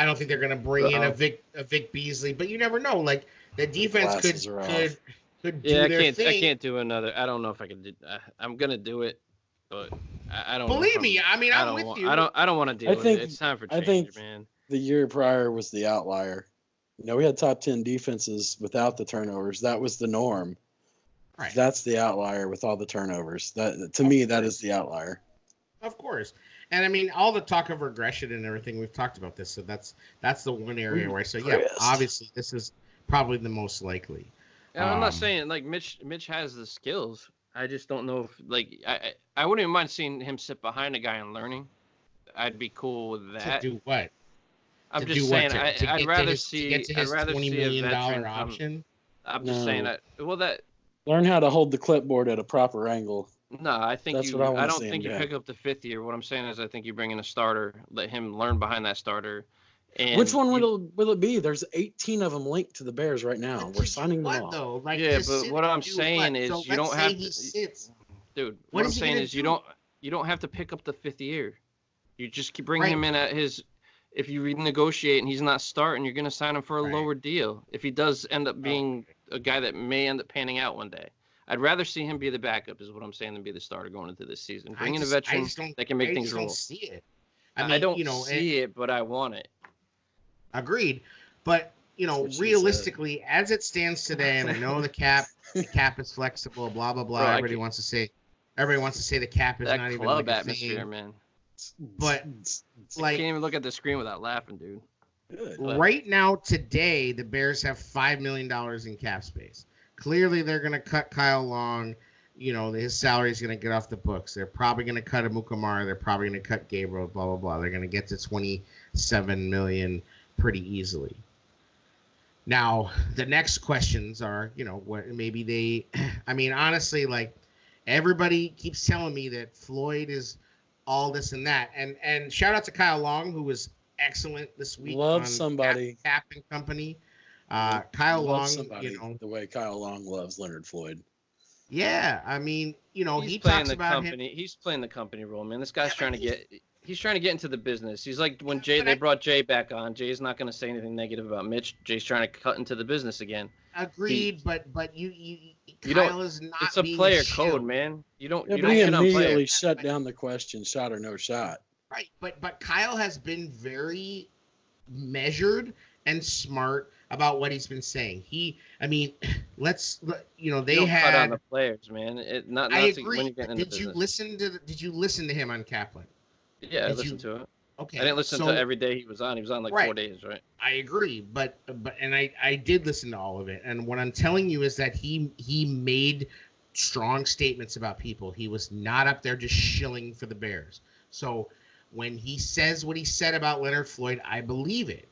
Speaker 1: don't think they're going to bring in a Vic Beasley, but you never know. Like the defense could do their thing.
Speaker 2: I can't do another. I don't know if I can do. I'm going to do it, but I don't.
Speaker 1: Believe me, I'm with you.
Speaker 2: I don't want to deal with it. It's time for change, man.
Speaker 3: The year prior was the outlier. We had top 10 defenses without the turnovers. That was the norm.
Speaker 1: Right.
Speaker 3: That's the outlier with all the turnovers. That to me, that is the outlier.
Speaker 1: Of course. And all the talk of regression and everything, we've talked about this. So that's the one area where I say, yeah, obviously this is probably the most likely.
Speaker 2: And I'm not saying like Mitch has the skills. I just don't know if I wouldn't even mind seeing him sit behind a guy and learning. I'd be cool with that.
Speaker 1: To do what?
Speaker 2: I'm just saying I'd rather see
Speaker 1: $20 million option.
Speaker 2: I'm just saying that. Well, that
Speaker 3: learn how to hold the clipboard at a proper angle.
Speaker 2: No, I think I don't think you pick up the fifth year. What I'm saying is I think you bring in a starter, let him learn behind that starter. And
Speaker 3: which one will it be? There's 18 of them linked to the Bears right now. We're signing them all.
Speaker 1: Though?
Speaker 2: Yeah, but what I'm saying is you don't have to. Dude, what I'm saying is you don't have to pick up the fifth year. You just keep bringing him in at his. If you renegotiate and he's not starting, you're going to sign him for a lower deal. If he does end up being a guy that may end up panning out one day. I'd rather see him be the backup, is what I'm saying, than be the starter going into this season. Bring in a veteran that can make things roll.
Speaker 1: I just don't see it.
Speaker 2: I don't see it, but I want it.
Speaker 1: Agreed. But, realistically, as it stands today, and I know the cap is flexible, blah, blah, blah. Bro, everybody wants to say the cap is not even like a
Speaker 2: atmosphere,
Speaker 1: thing.
Speaker 2: Man.
Speaker 1: But,
Speaker 2: I can't even look at the screen without laughing, dude.
Speaker 3: Good.
Speaker 1: Right now, today, the Bears have $5 million in cap space. Clearly, they're going to cut Kyle Long. His salary is going to get off the books. They're probably going to cut Amukamara. They're probably going to cut Gabriel, blah, blah, blah. They're going to get to $27 million pretty easily. Now, the next questions are, what maybe they – honestly, everybody keeps telling me that Floyd is all this and that. And shout out to Kyle Long, who was excellent this week.
Speaker 3: Love somebody.
Speaker 1: Cap and Company. Kyle Long,
Speaker 3: the way Kyle Long loves Leonard Floyd.
Speaker 1: Yeah, he
Speaker 2: talks
Speaker 1: about
Speaker 2: company. He's playing the company role, man. This guy's trying to get into the business. He's like when they brought Jay back on. Jay's not going to say anything negative about Mitch. Jay's trying to cut into the business again.
Speaker 1: Agreed, but Kyle is not.
Speaker 2: It's a player code, man. You don't.
Speaker 3: Yeah,
Speaker 2: you
Speaker 3: but
Speaker 2: don't
Speaker 3: he
Speaker 2: get on
Speaker 3: immediately shut down the question, shot or no shot.
Speaker 1: Right, but Kyle has been very measured and smart about what he's been saying. They
Speaker 2: don't cut on the players, man. I
Speaker 1: agree.
Speaker 2: When you get into
Speaker 1: did you listen to him on Kaplan?
Speaker 2: Yeah, I listened to it.
Speaker 1: Okay.
Speaker 2: I didn't listen to every day he was on. He was on 4 days, right?
Speaker 1: I agree, but I did listen to all of it. And what I'm telling you is that he made strong statements about people. He was not up there just shilling for the Bears. So when he says what he said about Leonard Floyd, I believe it.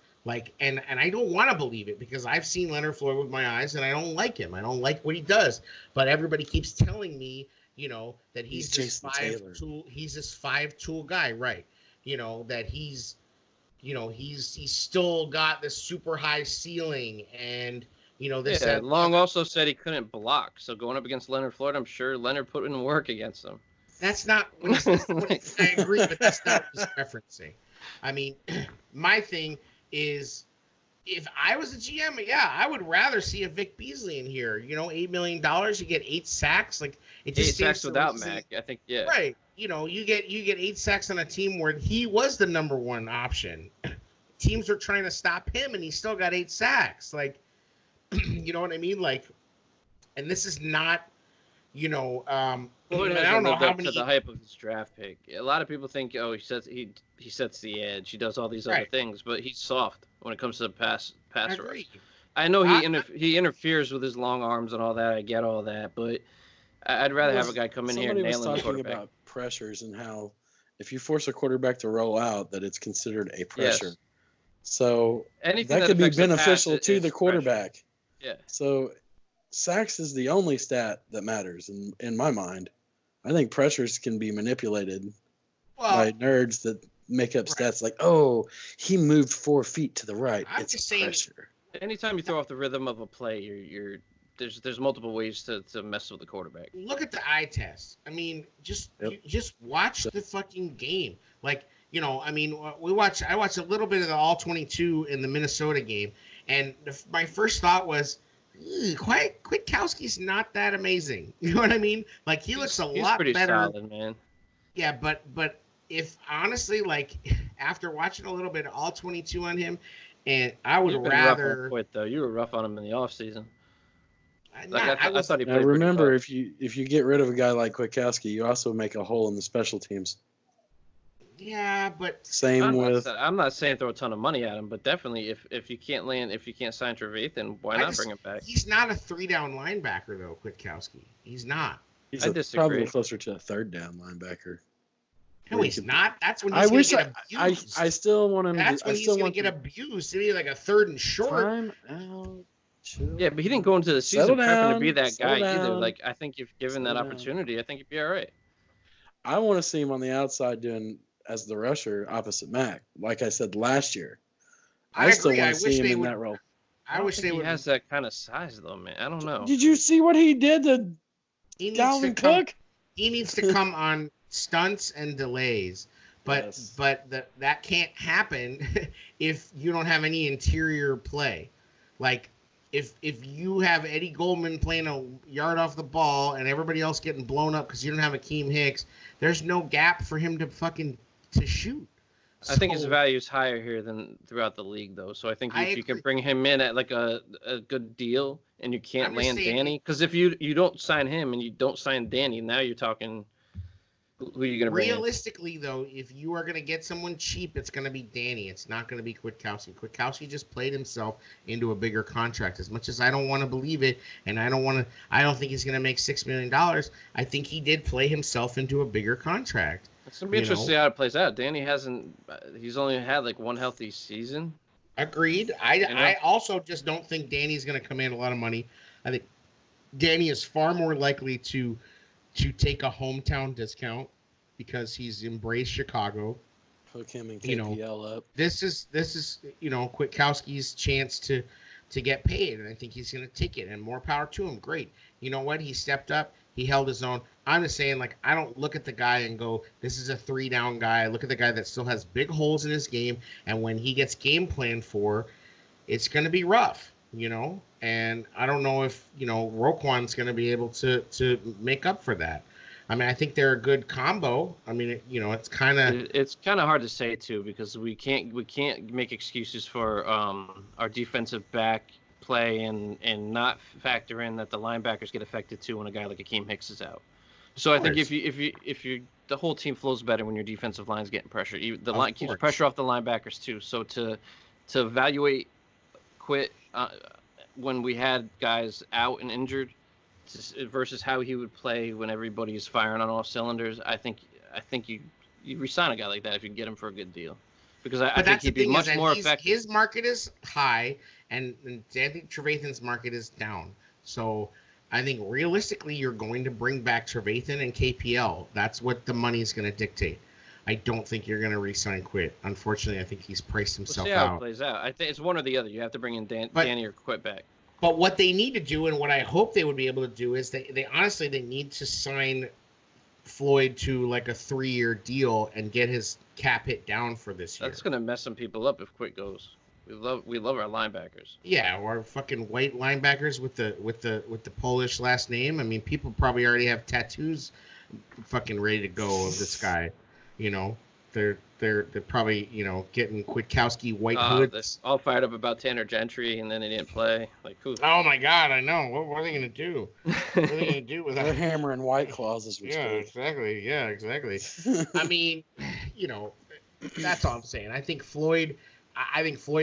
Speaker 1: And I don't want to believe it because I've seen Leonard Floyd with my eyes and I don't like him. I don't like what he does. But everybody keeps telling me, that he's this 5-tool guy, right? That he's still got this super high ceiling and this.
Speaker 2: Yeah, Long also said he couldn't block. So going up against Leonard Floyd, I'm sure Leonard put in work against him.
Speaker 1: That's not. I agree, but that's not what he's referencing. My thing is, if I was a GM, I would rather see a Vic Beasley in here. $8 million, you get 8 sacks. It just
Speaker 2: 8 sacks without Mac, I think. Yeah.
Speaker 1: Right. You get 8 sacks on a team where he was the number one option. Teams were trying to stop him, and he still got 8 sacks. You know what I mean? And this is not.
Speaker 2: Floyd hasn't lived up to the hype of his draft pick. A lot of people think, he sets the edge, he does all these other things, but he's soft when it comes to the pass rush. I know he interferes with his long arms and all that. I get all that, but I'd rather have a guy come in here and nail the quarterback.
Speaker 3: Somebody was talking about pressures and how if you force a quarterback to roll out, that it's considered a pressure. Yes. So that could be beneficial to the quarterback.
Speaker 2: Pressure. Yeah.
Speaker 3: So sacks is the only stat that matters in my mind. I think pressures can be manipulated by nerds that make up stats like, oh, he moved 4 feet to the right.
Speaker 1: I'm
Speaker 3: it's
Speaker 1: just saying,
Speaker 3: pressure.
Speaker 2: Anytime you throw off the rhythm of a play, there's multiple ways to mess with the quarterback.
Speaker 1: Look at the eye test. I mean, just watch the fucking game. Like, I mean, I watched a little bit of the all 22 in the Minnesota game, and my first thought was, Kwiatkowski's not that amazing. You know what I mean? Like, he looks a lot better. He's pretty
Speaker 2: solid, man.
Speaker 1: Yeah, but if honestly, like, after watching a little bit of all 22 on him, and I would rather.
Speaker 2: You were rough on him in the offseason.
Speaker 1: I
Speaker 2: thought he played.
Speaker 3: Now remember, if you get rid of a guy like Kwiatkowski, you also make a hole in the special teams.
Speaker 1: Yeah, but
Speaker 2: I'm not saying throw a ton of money at him, but definitely if you can't sign Trevathan, why not bring him back?
Speaker 1: He's not a 3-down linebacker though, Kwiatkowski. He's not.
Speaker 3: He's probably closer to a 3rd-down linebacker.
Speaker 1: No, he's not. That's when he's going to get abused.
Speaker 3: I still want him.
Speaker 1: That's when he's going to get abused. Maybe like a 3rd and short.
Speaker 3: Time out. Chill.
Speaker 2: Yeah, but he didn't go into the season prepping to be that guy either.
Speaker 3: Down.
Speaker 2: Like, I think if given that opportunity, I think he'd be all right.
Speaker 3: I want to see him on the outside doing as the rusher opposite Mac. Like I said last year, I still want to see him in that role.
Speaker 1: I wish they would.
Speaker 2: He has that kind of size though, man. I don't know.
Speaker 3: Did you see what he did to Dalvin Cook?
Speaker 1: He needs to come on stunts and delays. But that can't happen if you don't have any interior play. Like, if you have Eddie Goldman playing a yard off the ball and everybody else getting blown up because you don't have Akeem Hicks, there's no gap for him to shoot.
Speaker 2: I think his value is higher here than throughout the league, though. So I think if you can bring him in at like a good deal and you can't land Danny, because if you don't sign him and you don't sign Danny, now you're talking who are you going to bring in?
Speaker 1: Realistically, though, if you are going to get someone cheap, it's going to be Danny. It's not going to be Kwiatkowski. Kwiatkowski just played himself into a bigger contract. As much as I don't want to believe it, and I don't think he's going to make $6 million. I think he did play himself into a bigger contract.
Speaker 2: It's going to be interesting to see how it plays out. Danny he's only had like one healthy season.
Speaker 1: Agreed. I also just don't think Danny's going to command a lot of money. I think Danny is far more likely to take a hometown discount because he's embraced Chicago.
Speaker 3: Hook him and KPL up.
Speaker 1: This is Kwiatkowski's chance to get paid, and I think he's going to take it, and more power to him. Great. You know what? He stepped up. He held his own. I'm just saying, like, I don't look at the guy and go, this is a 3-down guy. I look at the guy that still has big holes in his game, and when he gets game planned for, it's going to be rough, And I don't know if, Roquan's going to be able to make up for that. I mean, I think they're a good combo. I mean, it's kind of
Speaker 2: hard to say too because we can't make excuses for our defensive back play and not factor in that the linebackers get affected too when a guy like Akeem Hicks is out. So I think if you the whole team flows better when your defensive line's getting pressure. The line keeps pressure off the linebackers too. So to evaluate when we had guys out and injured versus how he would play when everybody's firing on all cylinders, I think you resign a guy like that if you can get him for a good deal. Because I think he'd be much more effective.
Speaker 1: His market is high, and I think Trevathan's market is down. So I think realistically you're going to bring back Trevathan and KPL. That's what the money is going to dictate. I don't think you're going to re-sign Quit. Unfortunately, I think he's priced himself out.
Speaker 2: We'll see how it plays out. I think it's one or the other. You have to bring in Danny or Quit back.
Speaker 1: But what they need to do, and what I hope they would be able to do, is they honestly need to sign Floyd to like a 3-year deal and get his cap hit down for this year.
Speaker 2: That's gonna mess some people up if Quit goes. We love our linebackers.
Speaker 1: Yeah, or fucking white linebackers with the Polish last name. I mean, people probably already have tattoos, fucking ready to go of this guy. They're probably getting Kwiatkowski white hoods.
Speaker 2: All fired up about Tanner Gentry, and then he didn't play. Like, who?
Speaker 1: Oh my God, I know. What are they gonna do? What are they gonna do with that?
Speaker 3: They're hammering White Claws as we speak.
Speaker 1: Yeah, exactly. I mean, that's all I'm saying. I think Floyd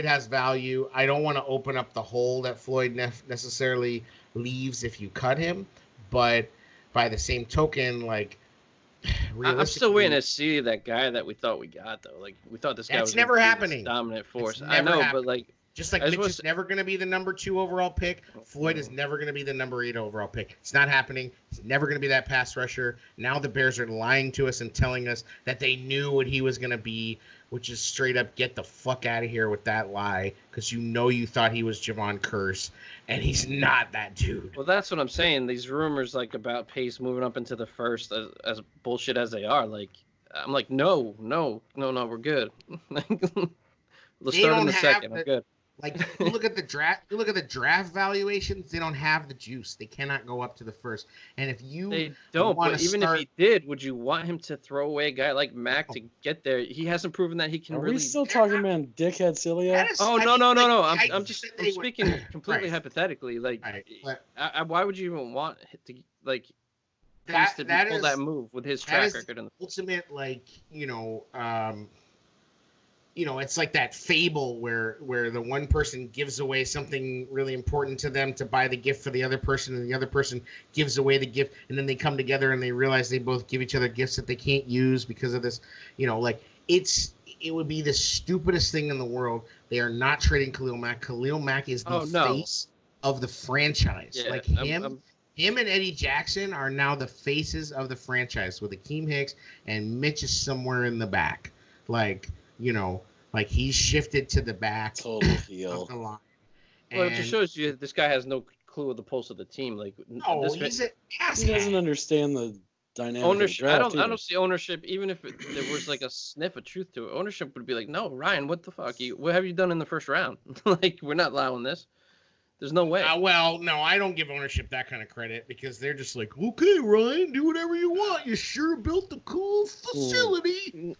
Speaker 1: has value. I don't want to open up the hole that Floyd necessarily leaves if you cut him, but by the same token, like.
Speaker 2: I'm still waiting to see that guy that we thought we got though. Like we thought this guy was
Speaker 1: never happening.
Speaker 2: Dominant force. I know, but like
Speaker 1: Just like Mitch is never going to be the number 2 overall pick, Floyd is never going to be the number 8 overall pick. It's not happening. He's never going to be that pass rusher. Now the Bears are lying to us and telling us that they knew what he was going to be, which is straight up get the fuck out of here with that lie, because you thought he was Javon Curse, and he's not that dude.
Speaker 2: Well, that's what I'm saying. These rumors like about Pace moving up into the first, as bullshit as they are, like I'm like, no, we're good. Let's start in the second. I'm good.
Speaker 1: Like, you look at the draft valuations, they don't have the juice. They cannot go up to the first. And if
Speaker 2: they don't, but even if he did, would you want him to throw away a guy like Mac to get there? He hasn't proven that he can really.
Speaker 3: Are we still talking about dickhead Celia?
Speaker 2: Oh, no. I'm speaking completely hypothetically. Like, why would you even want to like pull that move with his track record? In the
Speaker 1: ultimate, it's like that fable where the one person gives away something really important to them to buy the gift for the other person, and the other person gives away the gift, and then they come together and they realize they both give each other gifts that they can't use because of this. It would be the stupidest thing in the world. They are not trading Khalil Mack. Khalil Mack is the face of the franchise. Yeah, him and Eddie Jackson are now the faces of the franchise, with Akeem Hicks and Mitch is somewhere in the back. He's shifted to the back
Speaker 3: of the line.
Speaker 2: Well, it just shows you this guy has no clue of the pulse of the team.
Speaker 1: He's an ass.
Speaker 3: He doesn't understand the dynamic.
Speaker 2: Ownership. I don't see ownership. Even if there was like a sniff of truth to it, ownership would be like, no, Ryan, what the fuck? What have you done in the first round? We're not allowing this. There's no way.
Speaker 1: No, I don't give ownership that kind of credit, because they're just like, okay, Ryan, do whatever you want. You sure built a cool facility.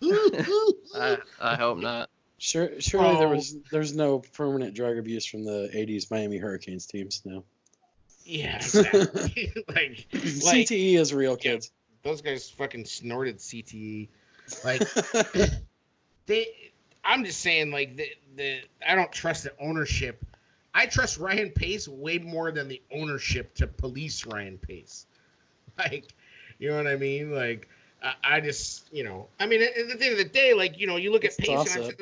Speaker 2: I hope not.
Speaker 3: Surely there's no permanent drug abuse from the 80s Miami Hurricanes teams now.
Speaker 1: Yeah, exactly.
Speaker 3: CTE is real, kids.
Speaker 1: Those guys fucking snorted CTE. I'm just saying, I don't trust the ownership. I trust Ryan Pace way more than the ownership to police Ryan Pace. You know what I mean? I just, at the end of the day, you look at Pace, and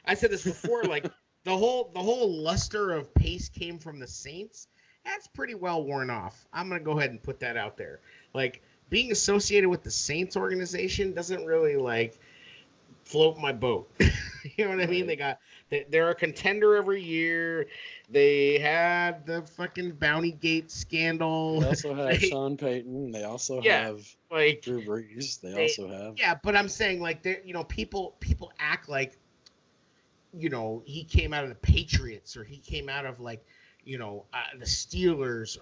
Speaker 1: I said this before, the whole luster of Pace came from the Saints. That's pretty well worn off. I'm going to go ahead and put that out there. Being associated with the Saints organization doesn't really, float my boat. You know what I mean? They're a contender every year. They had the fucking Bounty Gate scandal.
Speaker 3: They also have Sean Payton. They also have Drew Brees. They also have.
Speaker 1: Yeah, but I'm saying people act like, he came out of the Patriots, or he came out of the Steelers,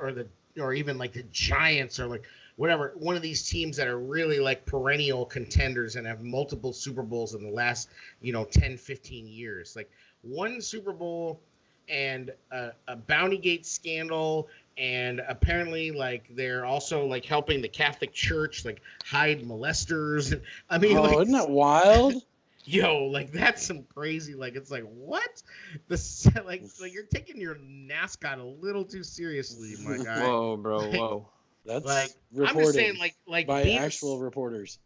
Speaker 1: or even the Giants, or whatever, one of these teams that are really perennial contenders and have multiple Super Bowls in the last 10, 15 years. One Super Bowl and a Bounty Gate scandal, and apparently they're also helping the Catholic Church hide molesters. I mean,
Speaker 3: isn't that wild?
Speaker 1: Yo, that's some crazy, it's what? You're taking your mascot a little too seriously, my guy.
Speaker 2: Whoa, bro, whoa.
Speaker 3: That's
Speaker 1: reported. I'm just saying,
Speaker 3: by actual reporters.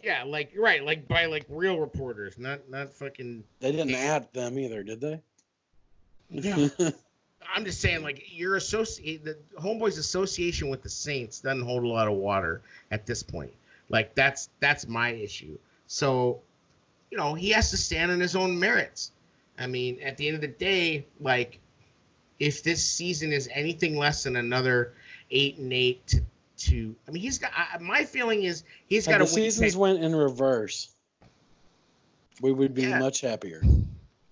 Speaker 1: Yeah, right, by real reporters, not fucking.
Speaker 3: They didn't add them either, did they?
Speaker 1: Yeah. I'm just saying, your the Homeboy's association with the Saints doesn't hold a lot of water at this point. That's my issue. So, he has to stand on his own merits. I mean, at the end of the day, if this season is anything less than another 8-8 to I mean, he's got. My feeling is he's got to.
Speaker 3: The seasons went in reverse, we would be much happier.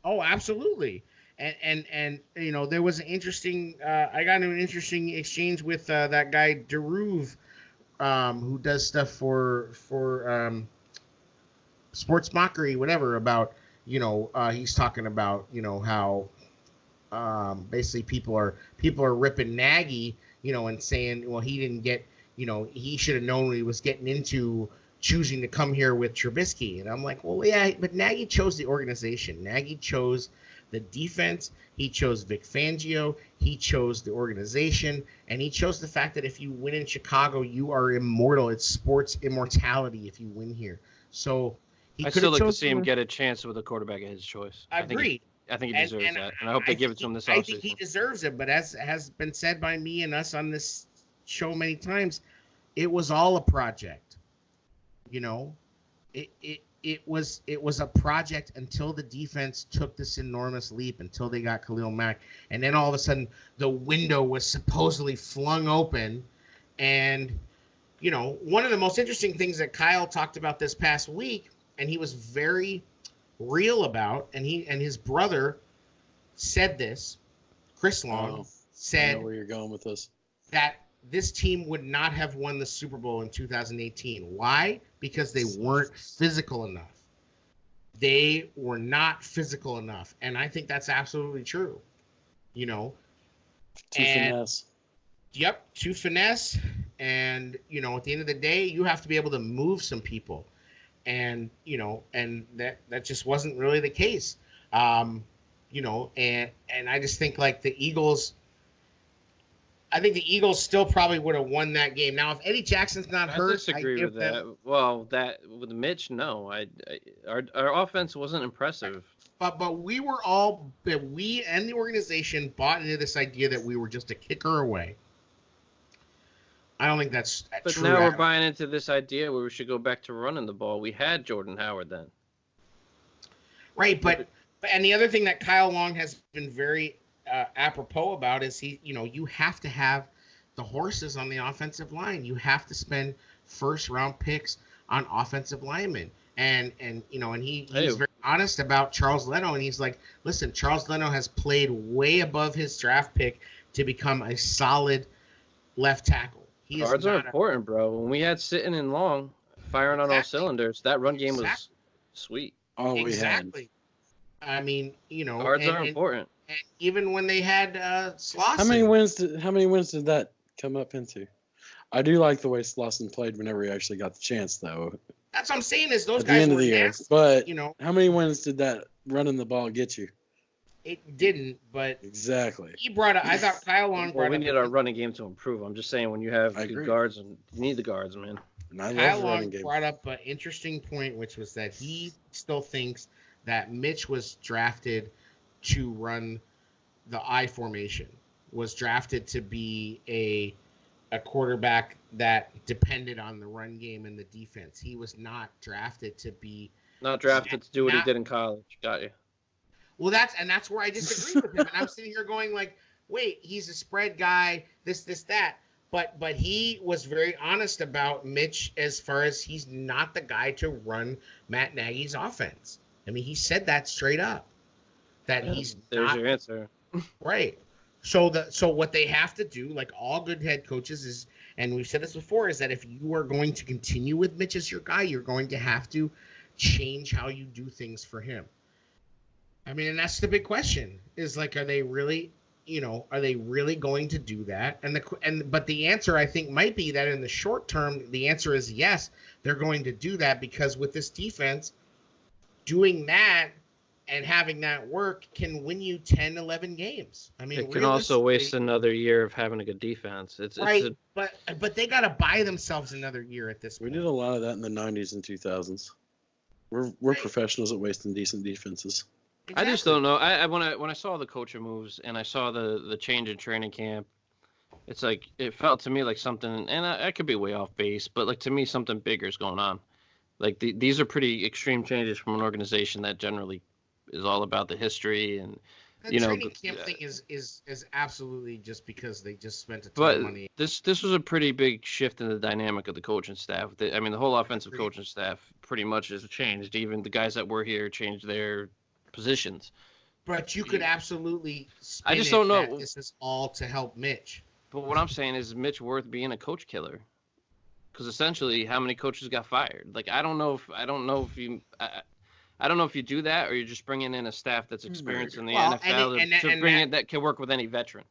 Speaker 1: Oh, absolutely. And there was an interesting. I got into an interesting exchange with that guy Deruve, who does stuff for Sports Mockery, whatever. About he's talking about how basically people are ripping Nagy, and saying, well, he didn't get, he should have known what he was getting into choosing to come here with Trubisky. And I'm like, well, yeah, but Nagy chose the organization. Nagy chose the defense. He chose Vic Fangio. He chose the organization. And he chose the fact that if you win in Chicago, you are immortal. It's sports immortality if you win here. So
Speaker 2: I still like to see him get a chance with a quarterback of his choice.
Speaker 1: Agreed.
Speaker 2: I think he deserves that, and I hope they give it to him this offseason.
Speaker 1: I think he deserves it, but as has been said by me and us on this show many times, it was all a project. You know, it was a project until the defense took this enormous leap, until they got Khalil Mack, and then all of a sudden the window was supposedly flung open. And you know, one of the most interesting things that Kyle talked about this past week, and he was very real about, and his brother said this, Chris Long said,
Speaker 3: I know where you're going with this,
Speaker 1: that this team would not have won the Super Bowl in 2018. Why? Because they weren't physical enough. They were not physical enough. And I think that's absolutely true. You know?
Speaker 3: Finesse.
Speaker 1: Yep, too finesse. And, you know, at the end of the day, you have to be able to move some people. And, you know, and that just wasn't really the case. You know, and I just think like the Eagles still probably would have won that game. Now, if Eddie Jackson's not hurt,
Speaker 2: I disagree with that. Well, that with Mitch, no. Our offense wasn't impressive.
Speaker 1: But we and the organization bought into this idea that we were just a kicker away. I don't think that's true.
Speaker 2: But now we're buying into this idea where we should go back to running the ball. We had Jordan Howard then.
Speaker 1: Right, but and the other thing that Kyle Long has been very apropos about is you have to have the horses on the offensive line. You have to spend first round picks on offensive linemen. And he's very honest about Charles Leno, and he's like, listen, Charles Leno has played way above his draft pick to become a solid left tackle.
Speaker 2: Guards are important, bro. When we had Sitton and Long firing on all cylinders, that run game was sweet.
Speaker 3: Oh,
Speaker 1: exactly. I mean,
Speaker 2: guards are important.
Speaker 1: And even when they had Slauson.
Speaker 3: How many wins did that come up into? I do like the way Slauson played whenever he actually got the chance, though.
Speaker 1: That's what I'm saying is those
Speaker 3: at
Speaker 1: guys
Speaker 3: the end
Speaker 1: were
Speaker 3: of the year.
Speaker 1: nasty,
Speaker 3: but how many wins did that running the ball get you?
Speaker 1: It didn't, but
Speaker 3: exactly.
Speaker 1: I thought Kyle Long brought up.
Speaker 2: We need our running game to improve. I'm just saying when you have good guards, and you need the guards, man.
Speaker 3: And I
Speaker 1: Kyle
Speaker 3: love the running game.
Speaker 1: brought up an interesting point, which was that he still thinks that Mitch was drafted to run the I formation, was drafted to be a quarterback that depended on the run game and the defense. He was not drafted to be
Speaker 2: to do what he did in college. Got you.
Speaker 1: Well, that's where I disagree with him. And I'm sitting here going like, wait, he's a spread guy, this, that. But he was very honest about Mitch as far as he's not the guy to run Matt Nagy's offense. I mean, he said that straight up. There's
Speaker 2: your answer.
Speaker 1: Right. So what they have to do, like all good head coaches, is, and we've said this before, is that if you are going to continue with Mitch as your guy, you're going to have to change how you do things for him. I mean, and that's the big question, is like, are they really going to do that? But the answer, I think, might be that in the short term, the answer is yes, they're going to do that, because with this defense, doing that and having that work can win you 10, 11 games. I mean,
Speaker 2: it can also waste another year of having a good defense.
Speaker 1: But they got to buy themselves another year at this point.
Speaker 3: We did a lot of that in the 90s and 2000s. We're professionals at wasting decent defenses.
Speaker 2: Exactly. I just don't know. When I saw the coaching moves and I saw the change in training camp, it's like it felt to me like something, and I could be way off base, but like to me something bigger is going on. Like these are pretty extreme changes from an organization that generally is all about the history and
Speaker 1: the training camp thing is absolutely just because they just spent a ton of money.
Speaker 2: This was a pretty big shift in the dynamic of the coaching staff. I mean, the whole offensive coaching staff pretty much has changed. Even the guys that were here changed their positions.
Speaker 1: But you could absolutely spin
Speaker 2: I just don't know.
Speaker 1: That this is all to help Mitch.
Speaker 2: But what I'm saying is Mitch worth being a coach killer? Because essentially, how many coaches got fired? Like I don't know if you do that, or you're just bringing in a staff that's experienced in the NFL that can work with any veteran.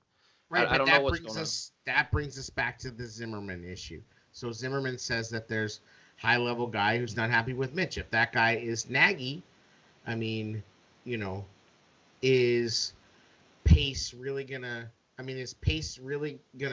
Speaker 1: Right,
Speaker 2: I don't know what's going on.
Speaker 1: That brings us back to the Zimmerman issue. So Zimmerman says that there's high-level guy who's not happy with Mitch. If that guy is Nagy, I mean, is Pace really gonna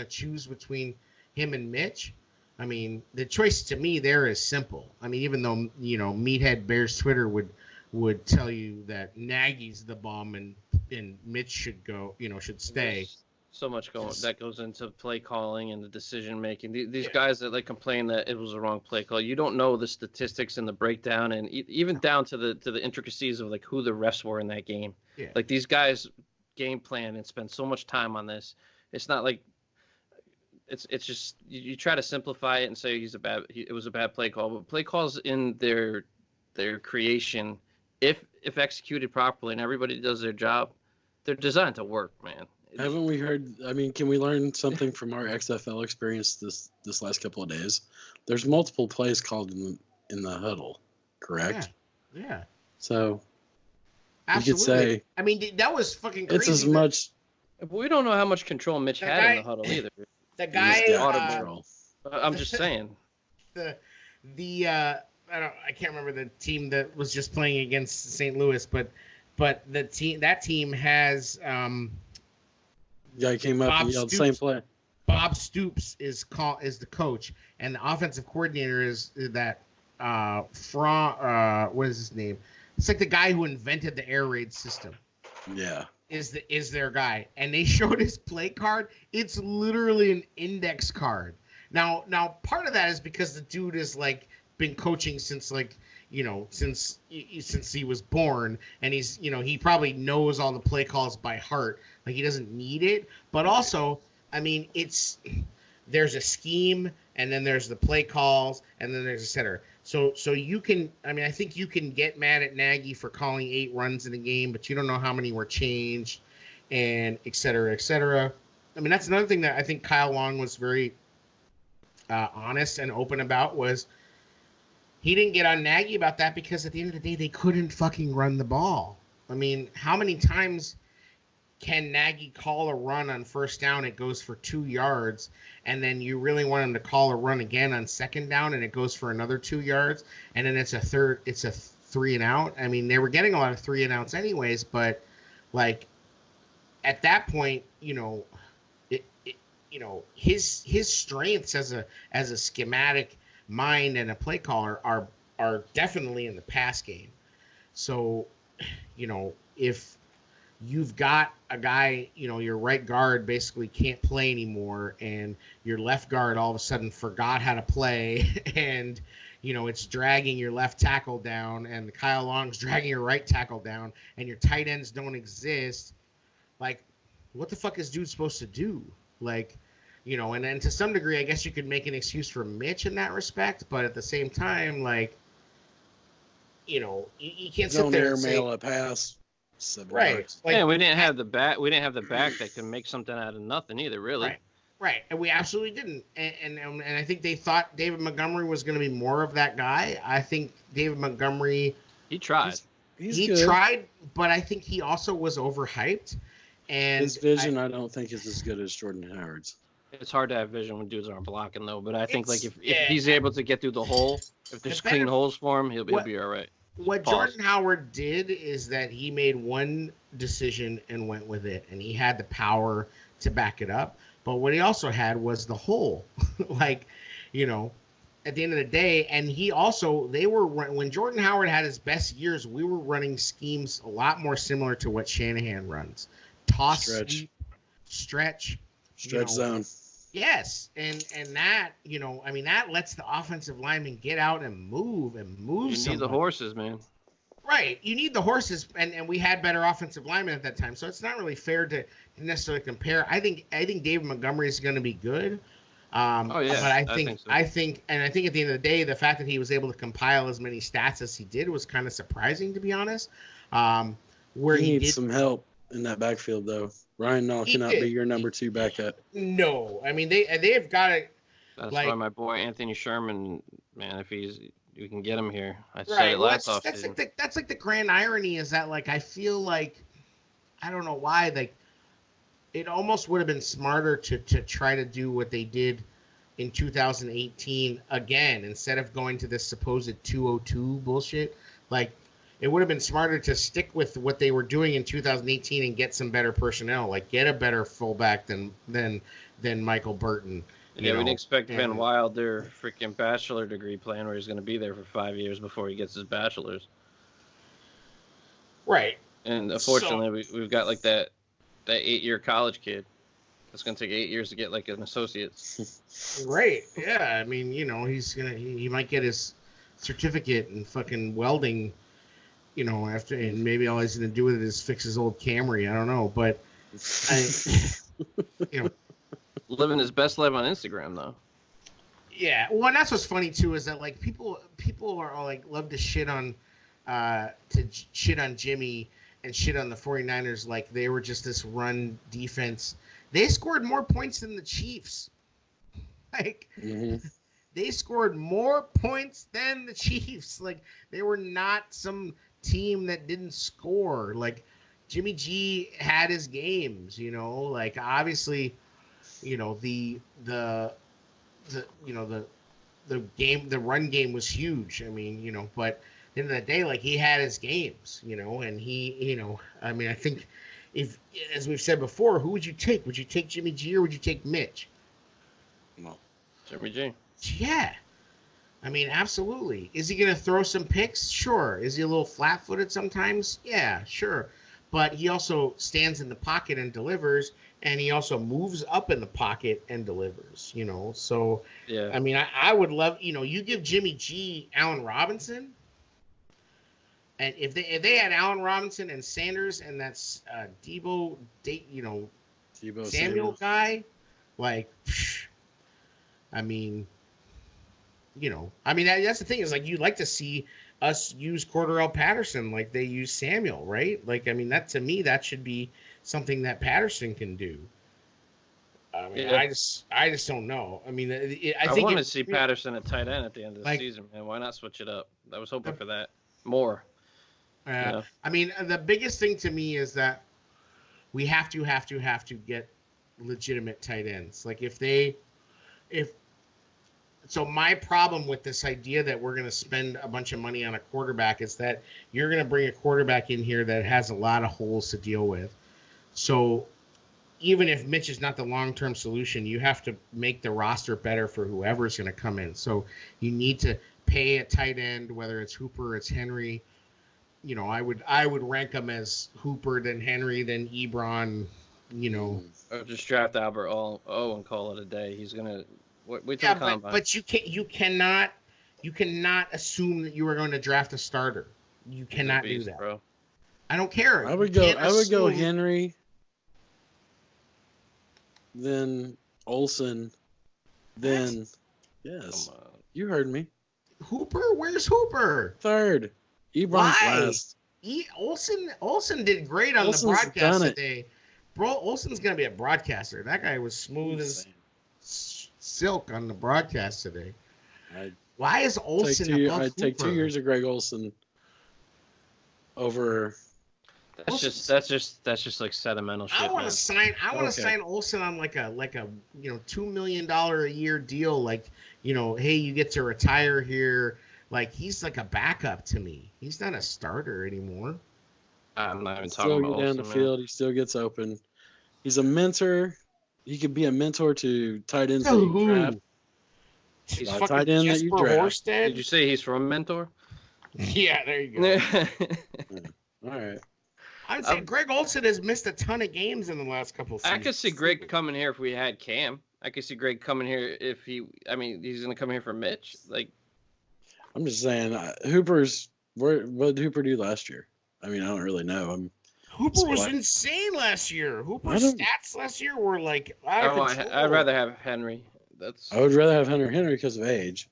Speaker 1: choose between him and Mitch? I mean, the choice to me there is simple. I mean, even though, Meathead Bears Twitter would would tell you that Nagy's the bomb and Mitch should go, should stay.
Speaker 2: There's so much that goes into play calling and the decision making. These guys that like complain that it was a wrong play call, you don't know the statistics and the breakdown and even down to the intricacies of like who the refs were in that game.
Speaker 1: Yeah.
Speaker 2: Like these guys game plan and spend so much time on this. It's not like it's just you try to simplify it and say it was a bad play call, but play calls in their creation, if executed properly and everybody does their job, they're designed to work, man.
Speaker 3: Haven't we heard? I mean, can we learn something from our XFL experience this last couple of days? There's multiple plays called in the huddle, correct?
Speaker 1: Yeah.
Speaker 3: So
Speaker 1: absolutely.
Speaker 3: you could say,
Speaker 1: I mean, that was fucking crazy.
Speaker 3: It's as much.
Speaker 2: We don't know how much control Mitch had in the huddle either.
Speaker 1: The guy.
Speaker 3: Control.
Speaker 2: I'm just saying.
Speaker 1: I can't remember the team that was just playing against St. Louis, but that team has.
Speaker 3: Guy came up
Speaker 1: Bob
Speaker 3: and yelled
Speaker 1: Stoops.
Speaker 3: same play.
Speaker 1: Bob Stoops is the coach, and the offensive coordinator is that what is his name? It's like the guy who invented the air raid system.
Speaker 3: Yeah.
Speaker 1: Is their guy, and they showed his play card. It's literally an index card. Now part of that is because the dude is like been coaching since like since he was born, and he's he probably knows all the play calls by heart. Like he doesn't need it, but also, I mean, there's a scheme, and then there's the play calls, and then there's et cetera. So you can, I mean, I think you can get mad at Nagy for calling 8 runs in a game, but you don't know how many were changed, and et cetera, et cetera. I mean, that's another thing that I think Kyle Long was very honest and open about, was he didn't get on Nagy about that because at the end of the day, they couldn't fucking run the ball. I mean, how many times can Nagy call a run on first down, it goes for 2 yards, and then you really want him to call a run again on second down and it goes for another 2 yards, and then it's a 3 and out. I mean, they were getting a lot of 3 and outs anyways, but like at that point, his strengths as a schematic mind and a play caller are definitely in the pass game. So, if you've got a guy, your right guard basically can't play anymore, and your left guard all of a sudden forgot how to play, and it's dragging your left tackle down, and Kyle Long's dragging your right tackle down, and your tight ends don't exist. Like, what the fuck is dude supposed to do? Like, and then to some degree, I guess you could make an excuse for Mitch in that respect, but at the same time, like, you can't sit there and say,
Speaker 3: mail a pass.
Speaker 1: Right.
Speaker 2: Like, we didn't have the back. We didn't have the back that could make something out of nothing either, really.
Speaker 1: Right. And we absolutely didn't. And I think they thought David Montgomery was going to be more of that guy. I think David Montgomery.
Speaker 2: He tried.
Speaker 1: He tried, but I think he also was overhyped. And
Speaker 3: his vision, I don't think, is as good as Jordan Howard's.
Speaker 2: It's hard to have vision when dudes aren't blocking, though. But I think like if he's able to get through the hole, if there's clean holes for him, he'll be all right.
Speaker 1: What Jordan Howard did is that he made one decision and went with it, and he had the power to back it up. But what he also had was the hole. Like, at the end of the day, and when Jordan Howard had his best years, we were running schemes a lot more similar to what Shanahan runs. Toss, stretch
Speaker 3: zone.
Speaker 1: Yes, and that, that lets the offensive lineman get out and move. You
Speaker 2: need the horses, man.
Speaker 1: Right, you need the horses, and we had better offensive linemen at that time, so it's not really fair to necessarily compare. I think David Montgomery is going to be good. But I think at the end of the day, the fact that he was able to compile as many stats as he did was kind of surprising, to be honest.
Speaker 3: Where he needs some help in that backfield, though. Ryan Nall cannot be your number 2 backup.
Speaker 1: No, I mean they have got to.
Speaker 2: That's why my boy Anthony Sherman, man, if you can get him here, I said it last offseason.
Speaker 1: That's like the grand irony is that like I feel like I don't know why like it almost would have been smarter to try to do what they did in 2018 again instead of going to this supposed 202 bullshit. Like, it would have been smarter to stick with what they were doing in 2018 and get some better personnel, like get a better fullback than Michael Burton.
Speaker 2: We didn't expect Ben Wilder freaking bachelor degree plan where he's going to be there for 5 years before he gets his bachelor's.
Speaker 1: Right.
Speaker 2: And unfortunately, we've got like that 8-year college kid. It's gonna take 8 years to get like an associate's.
Speaker 1: Right. Yeah. I mean, he might get his certificate in fucking welding, after, and maybe all he's gonna do with it is fix his old Camry. I don't know, but
Speaker 2: living his best life on Instagram though.
Speaker 1: Yeah. Well, and that's what's funny too is that like people are all like love to shit on Jimmy and shit on the 49ers like they were just this run defense. They scored more points than the Chiefs. Like, they scored more points than the Chiefs. Like, they were not some team that didn't score. Like, Jimmy G had his games, Like, obviously, the run game was huge. I mean, but at the end of the day, like, he had his games, and he, I mean, I think if, as we've said before, who would you take? Would you take Jimmy G or would you take Mitch?
Speaker 3: No.
Speaker 2: Jimmy G.
Speaker 1: Yeah. I mean, absolutely. Is he going to throw some picks? Sure. Is he a little flat-footed sometimes? Yeah, sure. But he also stands in the pocket and delivers, and he also moves up in the pocket and delivers, So,
Speaker 2: yeah.
Speaker 1: I mean, I would love, you give Jimmy G Allen Robinson, and if they had Allen Robinson and Sanders and that's Deebo Samuel guy, like, I mean, that's the thing is like you'd like to see us use Cordarrelle Patterson like they use Samuel, right? Like, I mean, that to me that should be something that Patterson can do. I mean, yeah. I just don't know. I mean, I think
Speaker 2: want to see Patterson at tight end at the end of the season, man. Why not switch it up? I was hoping for that more.
Speaker 1: I mean, the biggest thing to me is that we have to get legitimate tight ends. Like so my problem with this idea that we're going to spend a bunch of money on a quarterback is that you're going to bring a quarterback in here that has a lot of holes to deal with. So even if Mitch is not the long-term solution, you have to make the roster better for whoever's going to come in. So you need to pay a tight end, whether it's Hooper, it's Henry. I would rank them as Hooper, then Henry, then Ebron.
Speaker 2: Or just draft Albert and call it a day. He's gonna wait till the combine.
Speaker 1: But you cannot assume that you are going to draft a starter. You cannot do that,
Speaker 2: bro.
Speaker 1: I don't care.
Speaker 3: I would go Henry, then Olsen, then yes. You heard me.
Speaker 1: Hooper? Where's Hooper?
Speaker 3: Third. Ebron's last.
Speaker 1: Olsen did great on the broadcast today. Bro, Olsen's going to be a broadcaster. That guy was smooth as silk on the broadcast today. Why is Olsen above Hooper?
Speaker 3: I'd take 2 years of Greg Olsen over.
Speaker 2: That's just like sentimental shit.
Speaker 1: I want to sign Olsen on like a $2 million a year deal. Like, hey, you get to retire here. Like, he's like a backup to me. He's not a starter anymore.
Speaker 2: I'm not even talking about
Speaker 3: Olsen. Down the field, he still gets open. He's a mentor. He could be a mentor to tight ends that you draft.
Speaker 1: He's fucking tight end that you draft.
Speaker 2: Did you say he's from Mentor?
Speaker 1: Yeah, there you go.
Speaker 3: All right.
Speaker 1: I'd say Greg Olsen has missed a ton of games in the last couple of seasons.
Speaker 2: I could see Greg coming here if we had Cam. I could see Greg coming here if he's going to come here for Mitch. Like,
Speaker 3: I'm just saying, what did Hooper do last year? I mean, I don't really know.
Speaker 1: Hooper was insane last year. Hooper's stats last year were like out of control.
Speaker 2: I'd rather have Henry.
Speaker 3: I would rather have Henry because of age.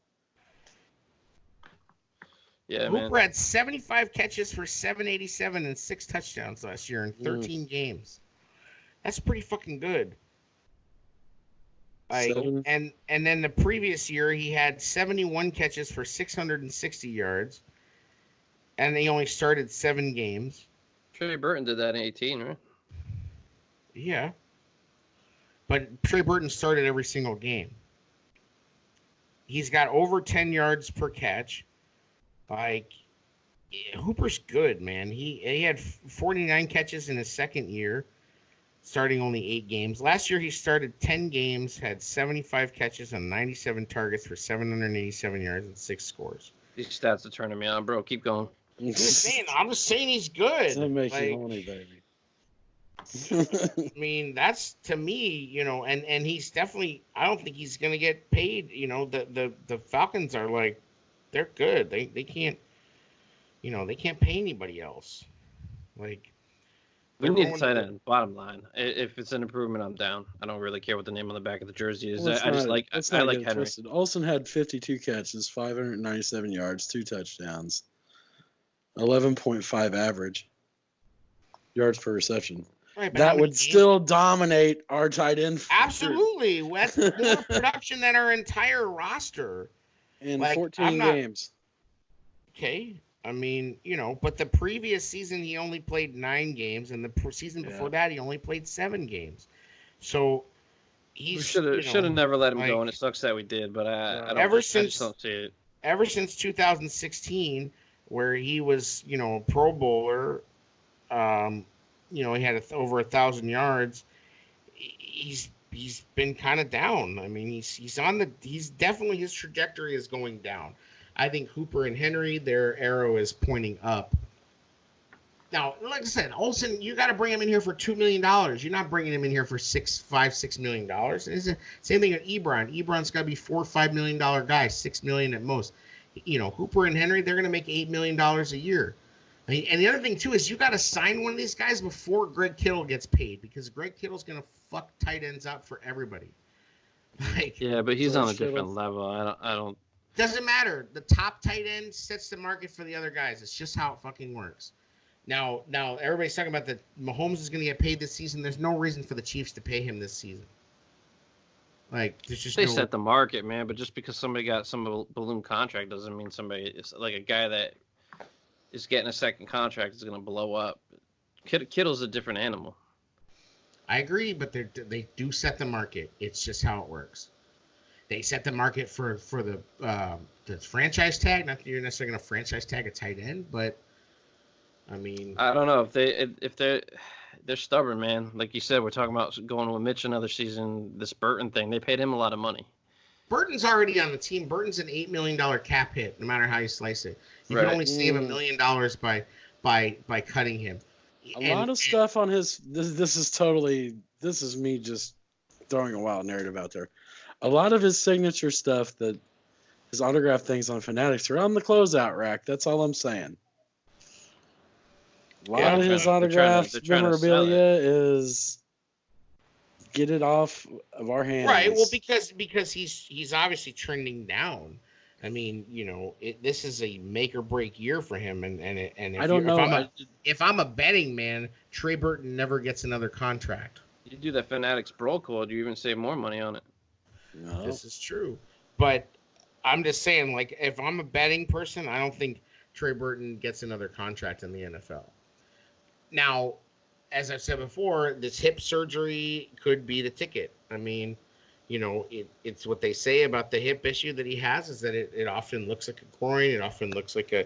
Speaker 2: Yeah,
Speaker 1: Hooper had 75 catches for 787 and 6 touchdowns last year in 13 games. That's pretty fucking good. And then the previous year he had 71 catches for 660 yards, and he only started 7 games.
Speaker 2: Trey Burton did that in 18, right?
Speaker 1: Yeah, but Trey Burton started every single game. He's got over 10 yards per catch. Like, Hooper's good, man. He had 49 catches in his second year, starting only 8 games. Last year he started 10 games, had 75 catches on 97 targets for 787 yards and 6 scores.
Speaker 2: These stats are turning me on, bro. Keep going.
Speaker 1: I'm just saying he's good.
Speaker 3: Doesn't make
Speaker 1: like,
Speaker 3: you horny, baby.
Speaker 1: I mean, that's to me, and he's definitely. I don't think he's gonna get paid. The Falcons are like, they're good. They can't, they can't pay anybody else. Like,
Speaker 2: we need a tight end. Bottom line, if it's an improvement, I'm down. I don't really care what the name on the back of the jersey is. I like Henry.
Speaker 3: Twisted. Olsen had 52 catches, 597 yards, 2 touchdowns, 11.5 average yards per reception. Right, that would still dominate our tight end.
Speaker 1: Absolutely. That's more production than our entire roster.
Speaker 3: In 14 games.
Speaker 1: Okay. I mean, but the previous season he only played 9 games, and the season before that he only played 7 games. So we
Speaker 2: should have never let him go, and it sucks that we did. But I just don't see it.
Speaker 1: Ever since 2016, where he was, Pro Bowler, he had over 1,000 yards. He's been kind of down. I mean, he's definitely, his trajectory is going down. I think Hooper and Henry, their arrow is pointing up. Now, like I said, Olsen, you got to bring him in here for $2 million. You're not bringing him in here for $6 million. It's the same thing with Ebron. Ebron's got to be $4 or $5 million guy, $6 million at most. Hooper and Henry, they're going to make $8 million a year. And the other thing, too, is you got to sign one of these guys before Greg Kittle gets paid, because Greg Kittle's going to fuck tight ends up for everybody.
Speaker 2: Yeah, but he's on a different level. I don't.
Speaker 1: Doesn't matter. The top tight end sets the market for the other guys. It's just how it fucking works. Now everybody's talking about that Mahomes is going to get paid this season. There's no reason for the Chiefs to pay him this season. There's just
Speaker 2: they set the market, man. But just because somebody got some balloon contract doesn't mean somebody is like a guy that is getting a second contract is going to blow up. Kittle's a different animal. I
Speaker 1: agree, but they do set the market. It's just how it works. They set the market for the franchise tag. Not that you're necessarily going to franchise tag a tight end, but I mean,
Speaker 2: I don't know if they're stubborn, man. Like you said, we're talking about going with Mitch another season. This Burton thing, they paid him a lot of money.
Speaker 1: Burton's already on the team. Burton's an $8 million cap hit, no matter how you slice it. You can only save $1 million by cutting him.
Speaker 3: A lot of stuff on his. This is me just throwing a wild narrative out there. A lot of his signature stuff, that his autograph things on Fanatics, are on the closeout rack. That's all I'm saying. A lot of his autographs memorabilia is get it off of our hands.
Speaker 1: Right. Well, because he's obviously trending down. I mean, this is a make or break year for him, and if
Speaker 3: I don't know.
Speaker 1: If I'm a betting man, Trey Burton never gets another contract.
Speaker 2: You do that Fanatics Brawl code, you even save more money on it.
Speaker 3: No.
Speaker 1: This is true, but I'm just saying, like, if I'm a betting person, I don't think Trey Burton gets another contract in the NFL. Now, as I've said before, this hip surgery could be the ticket. I mean, it's what they say about the hip issue that he has, is that it often looks like a groin, it often looks like a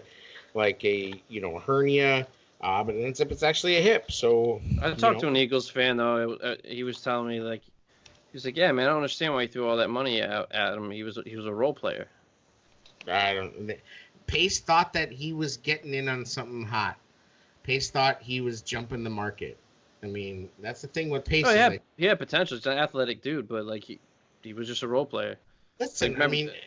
Speaker 1: hernia, but it ends up it's actually a hip. So
Speaker 2: I talked to an Eagles fan though. He was telling me he was like, yeah, man, I don't understand why he threw all that money at him. He was a role player.
Speaker 1: Pace thought that he was getting in on something hot. Pace thought he was jumping the market. I mean, that's the thing with Pace.
Speaker 2: Oh, yeah, potential. It's an athletic dude, but he was just a role player.
Speaker 1: Listen,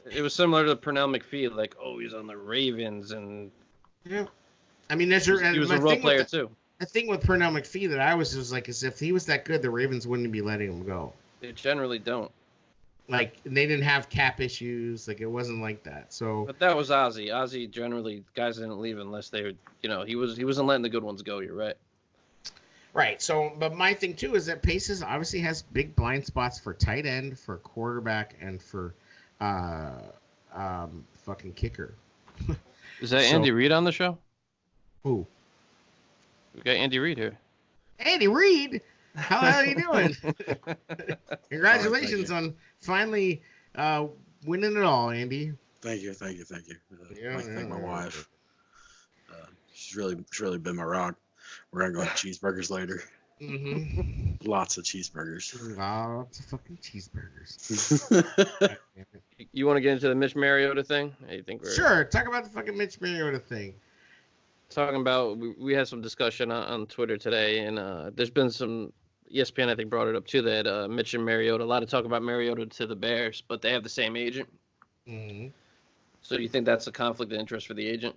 Speaker 2: it was similar to Pernell McPhee. Like, he's on the Ravens, and
Speaker 1: yeah, I mean, he
Speaker 2: was a role player too.
Speaker 1: The thing with Pernell McPhee that I was like, is if he was that good, the Ravens wouldn't be letting him go.
Speaker 2: They generally don't.
Speaker 1: Like, they didn't have cap issues. Like, it wasn't like that. So,
Speaker 2: but that was Ozzie. Ozzie generally, guys didn't leave unless they would. He wasn't letting the good ones go. You're right.
Speaker 1: Right. So, but my thing too is that Paces obviously has big blind spots for tight end, for quarterback, and for fucking kicker.
Speaker 2: Is that Andy Reid on the show?
Speaker 1: Who?
Speaker 2: We got Andy Reid here.
Speaker 1: Andy Reid? How the hell are you doing? Congratulations on finally winning it all, Andy.
Speaker 3: Thank you. Thank my wife. She's really been my rock. We're gonna go have cheeseburgers later.
Speaker 1: Mm-hmm.
Speaker 3: Lots of cheeseburgers.
Speaker 1: Lots of fucking cheeseburgers.
Speaker 2: You want to get into the Mitch Mariota thing? I think
Speaker 1: Sure. Talk about the fucking Mitch Mariota thing.
Speaker 2: talking about we had some discussion on Twitter today, and there's been some ESPN I think brought it up too that Mitch and Mariota, a lot of talk about Mariota to the Bears, but they have the same agent.
Speaker 1: Mm-hmm.
Speaker 2: So you think that's a conflict of interest for the agent?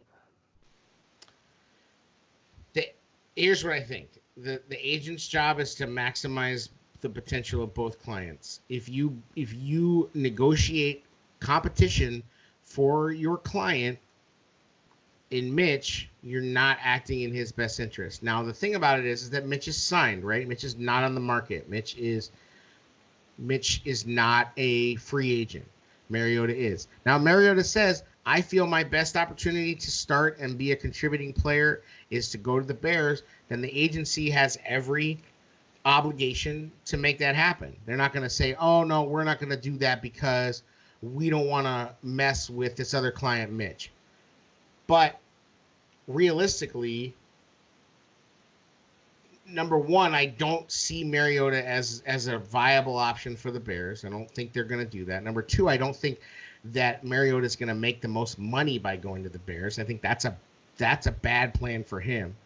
Speaker 1: Here's what I think. The agent's job is to maximize the potential of both clients. If you negotiate competition for your client in Mitch, you're not acting in his best interest. Now, the thing about it is that Mitch is signed, right? Mitch is not on the market. Mitch is not a free agent. Mariota is. Now, Mariota says, I feel my best opportunity to start and be a contributing player is to go to the Bears. Then the agency has every obligation to make that happen. They're not going to say, oh, no, we're not going to do that because we don't want to mess with this other client, Mitch. But realistically, number one, I don't see Mariota as a viable option for the Bears. I don't think they're going to do that. Number two, I don't think that Mariota is going to make the most money by going to the Bears. I think that's a bad plan for him.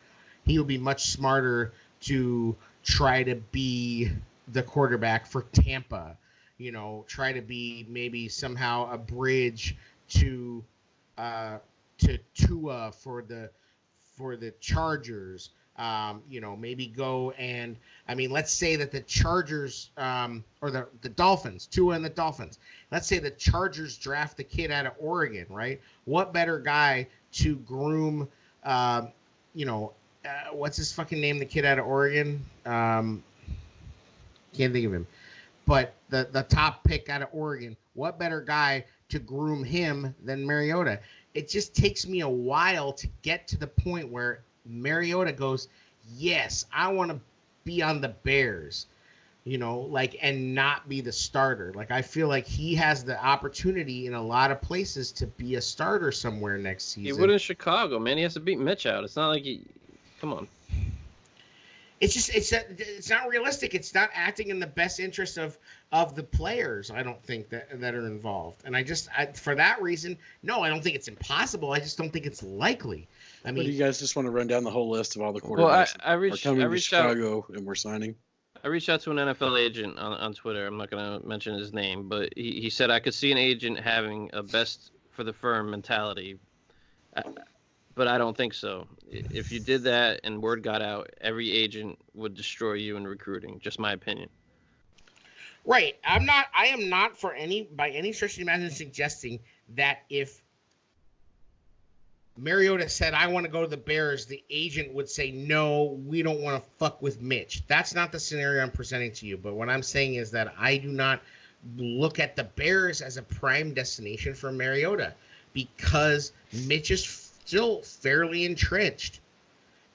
Speaker 1: He will be much smarter to try to be the quarterback for Tampa. Try to be maybe somehow a bridge to Tua for the Chargers. Maybe go and let's say that the Chargers or the Dolphins, Tua and the Dolphins. Let's say the Chargers draft the kid out of Oregon, right? What better guy to groom? What's his fucking name? The kid out of Oregon. Can't think of him. But the top pick out of Oregon. What better guy to groom him than Mariota? It just takes me a while to get to the point where Mariota goes, yes, I want to be on the Bears, and not be the starter. I feel like he has the opportunity in a lot of places to be a starter somewhere next season.
Speaker 2: He would in Chicago, man. He has to beat Mitch out. It's not like come on.
Speaker 1: It's not realistic. It's not acting in the best interest of the players, I don't think, that are involved. And for that reason, no, I don't think it's impossible. I just don't think it's likely.
Speaker 3: Do you guys just want to run down the whole list of all the quarterbacks are coming to Chicago and we're signing?
Speaker 2: I reached out to an NFL agent on Twitter. I'm not going to mention his name, but he said I could see an agent having a best for the firm mentality, but I don't think so. If you did that and word got out, every agent would destroy you in recruiting. Just my opinion.
Speaker 1: Right. I am not by any stretch of the imagination suggesting that if Mariota said, I want to go to the Bears, the agent would say, no, we don't want to fuck with Mitch. That's not the scenario I'm presenting to you. But what I'm saying is that I do not look at the Bears as a prime destination for Mariota because Mitch is still fairly entrenched.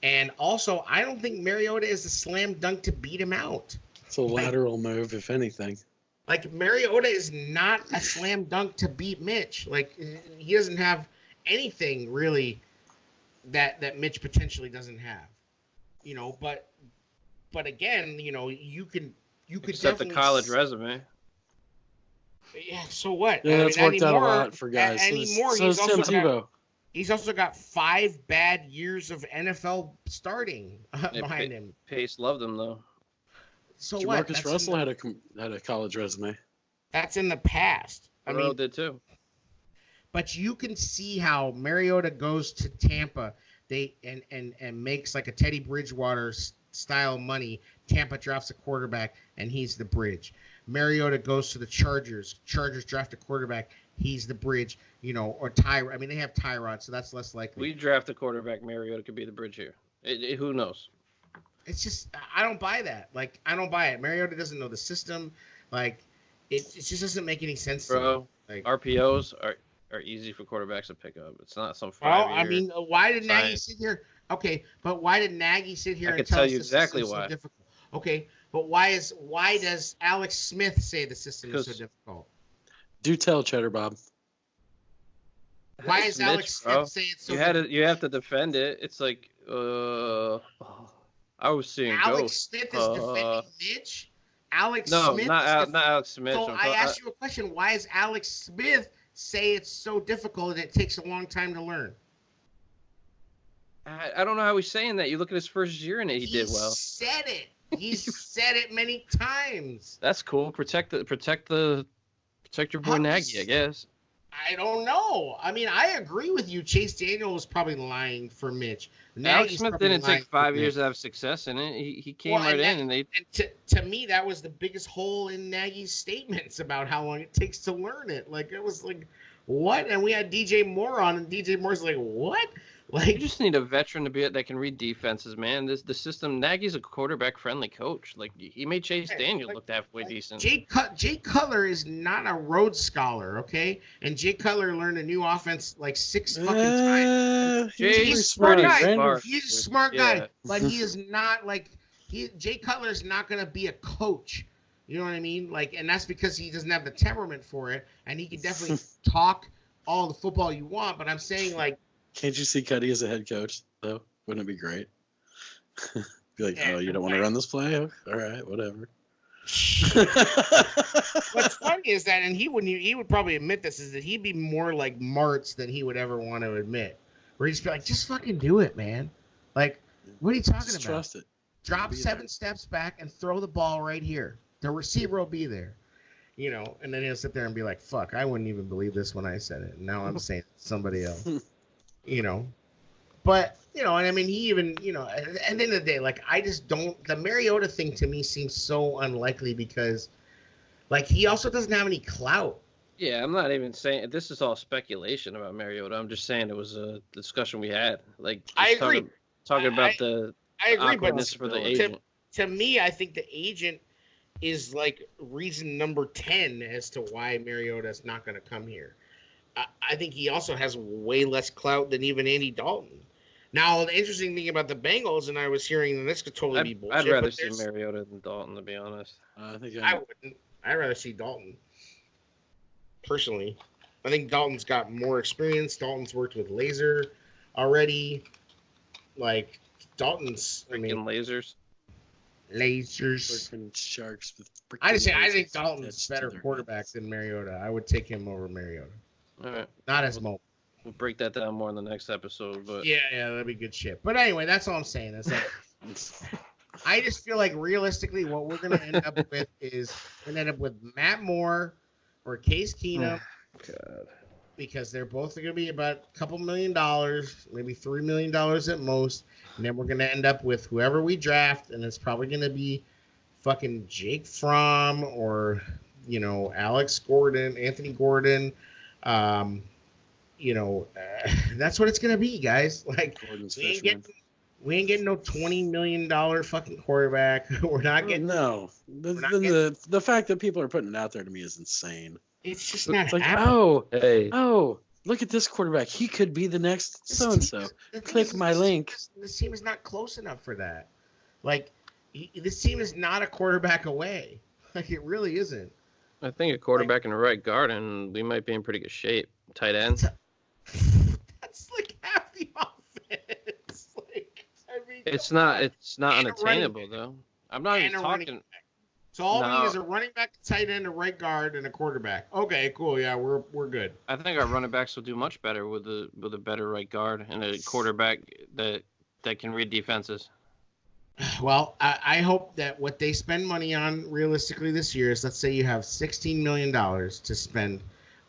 Speaker 1: And also, I don't think Mariota is a slam dunk to beat him out.
Speaker 3: It's a lateral move, if anything.
Speaker 1: Mariota is not a slam dunk to beat Mitch. He doesn't have anything really that Mitch potentially doesn't have, but again, you could
Speaker 2: except the college resume.
Speaker 1: Yeah. So what?
Speaker 3: Yeah, that's worked out a lot for guys.
Speaker 1: He's also got 5 bad years of NFL starting behind him.
Speaker 2: Pace loved him though.
Speaker 1: So
Speaker 3: Jamarcus Russell had a college resume.
Speaker 1: That's in the past.
Speaker 2: Burrow did too.
Speaker 1: But you can see how Mariota goes to Tampa, and makes like a Teddy Bridgewater style money. Tampa drafts a quarterback, and he's the bridge. Mariota goes to the Chargers. Chargers draft a quarterback. He's the bridge, or Tyrod. They have Tyrod, so that's less likely.
Speaker 2: We draft a quarterback. Mariota could be the bridge here. Who knows?
Speaker 1: It's just I don't buy that. I don't buy it. Mariota doesn't know the system. It just doesn't make any sense.
Speaker 2: Bro,
Speaker 1: to me.
Speaker 2: RPOs are easy for quarterbacks to pick up. It's not some 5-year
Speaker 1: why did Nagy sit here? Okay, but why did Nagy sit here and
Speaker 2: tell you exactly why?
Speaker 1: So difficult? Okay, but why does Alex Smith say the system is so difficult?
Speaker 3: Do tell, Cheddar Bob.
Speaker 1: Why is Alex Smith say it's so difficult?
Speaker 2: You have to defend it. It's like, I was seeing
Speaker 1: Alex
Speaker 2: ghosts.
Speaker 1: Smith is defending Mitch? Alex
Speaker 2: no,
Speaker 1: Smith?
Speaker 2: not Alex Smith.
Speaker 1: So I asked you a question. Why is Alex Smith say it's so difficult and it takes a long time to learn?
Speaker 2: I don't know how he's saying that. You look at his first year and he did well.
Speaker 1: He said it. He said it many times.
Speaker 2: That's cool. Protect your boy Nagy, I guess.
Speaker 1: I don't know. I mean, I agree with you. Chase Daniel was probably lying for Mitch.
Speaker 2: Alex Smith didn't take 5 years to have success in it. He came in.
Speaker 1: To me, that was the biggest hole in Nagy's statements about how long it takes to learn it. Like, it was like, what? And we had DJ Moore on, and DJ Moore's like, what? Like,
Speaker 2: you just need a veteran that can read defenses, man. The system. Nagy's a quarterback-friendly coach. Like, he made Chase Daniel look halfway decent.
Speaker 1: Jay Cutler is not a Rhodes Scholar, okay? And Jay Cutler learned a new offense like 6 fucking times. He's a smart guy. He's a smart guy, but he is not like Jay Cutler is not gonna be a coach. You know what I mean? Like, and that's because he doesn't have the temperament for it, and he can definitely talk all the football you want. But I'm saying, like,
Speaker 3: can't you see Cuddy as a head coach though? Wouldn't it be great? Be like, oh, you don't want to run this play? All right, whatever.
Speaker 1: What's funny is that, and he would probably admit this, is that he'd be more like Martz than he would ever want to admit. Where he'd just be like, just fucking do it, man. Like, what are you talking about?
Speaker 3: Trust it.
Speaker 1: Drop 7 steps back and throw the ball right here. The receiver will be there. You know, and then he'll sit there and be like, fuck, I wouldn't even believe this when I said it. And now I'm saying somebody else. You know, but, you know, and I mean, he even, you know, at the end of the day, like, I just don't, the Mariota thing to me seems so unlikely because, like, he also doesn't have any clout.
Speaker 2: Yeah, I'm not even saying, this is all speculation about Mariota. I'm just saying it was a discussion we had. Like,
Speaker 1: I agree.
Speaker 2: Talking about the awkwardness for the agent.
Speaker 1: To me, I think the agent is, like, reason number 10 as to why Mariota is not going to come here. I think he also has way less clout than even Andy Dalton. Now, the interesting thing about the Bengals, and I was hearing, and this could totally be bullshit.
Speaker 2: I'd rather see Mariota than Dalton, to be honest.
Speaker 1: I wouldn't. I'd rather see Dalton. Personally, I think Dalton's got more experience. Dalton's worked with laser already. Like, Dalton's, I mean,
Speaker 2: lasers.
Speaker 3: Sharks with
Speaker 1: I think Dalton's a better quarterback than Mariota. I would take him over Mariota.
Speaker 2: All right.
Speaker 1: Not as mobile.
Speaker 2: We'll break that down more in the next episode, but
Speaker 1: yeah, that'd be good shit. But anyway, that's all I'm saying. Is that I just feel like realistically, what we're gonna end up with is we're gonna end up with Matt Moore or Case Keenum, because they're both gonna be about a couple $1 million, maybe $3 million at most, and then we're gonna end up with whoever we draft, and it's probably gonna be fucking Jake Fromm or, you know, Alex Gordon, Anthony Gordon. You know, that's what it's gonna be, guys. Like, we ain't getting no $20 million fucking quarterback. We're not getting
Speaker 3: the fact that people are putting it out there to me is insane.
Speaker 1: It's just not
Speaker 3: like,
Speaker 1: happening.
Speaker 3: Look at this quarterback. He could be the next so and so. Click my link.
Speaker 1: This team is not close enough for that. Like, this team is not a quarterback away. Like, it really isn't.
Speaker 2: I think a quarterback in the right guard, and we might be in pretty good shape. Tight end.
Speaker 1: That's like half the offense. Like, I mean,
Speaker 2: it's not unattainable though. I'm not even talking.
Speaker 1: So all we need is a running back, a tight end, a right guard, and a quarterback. Okay, cool. Yeah, we're good.
Speaker 2: I think our running backs will do much better with a better right guard and a quarterback that can read defenses.
Speaker 1: Well, I hope that what they spend money on realistically this year is, let's say you have $16 million to spend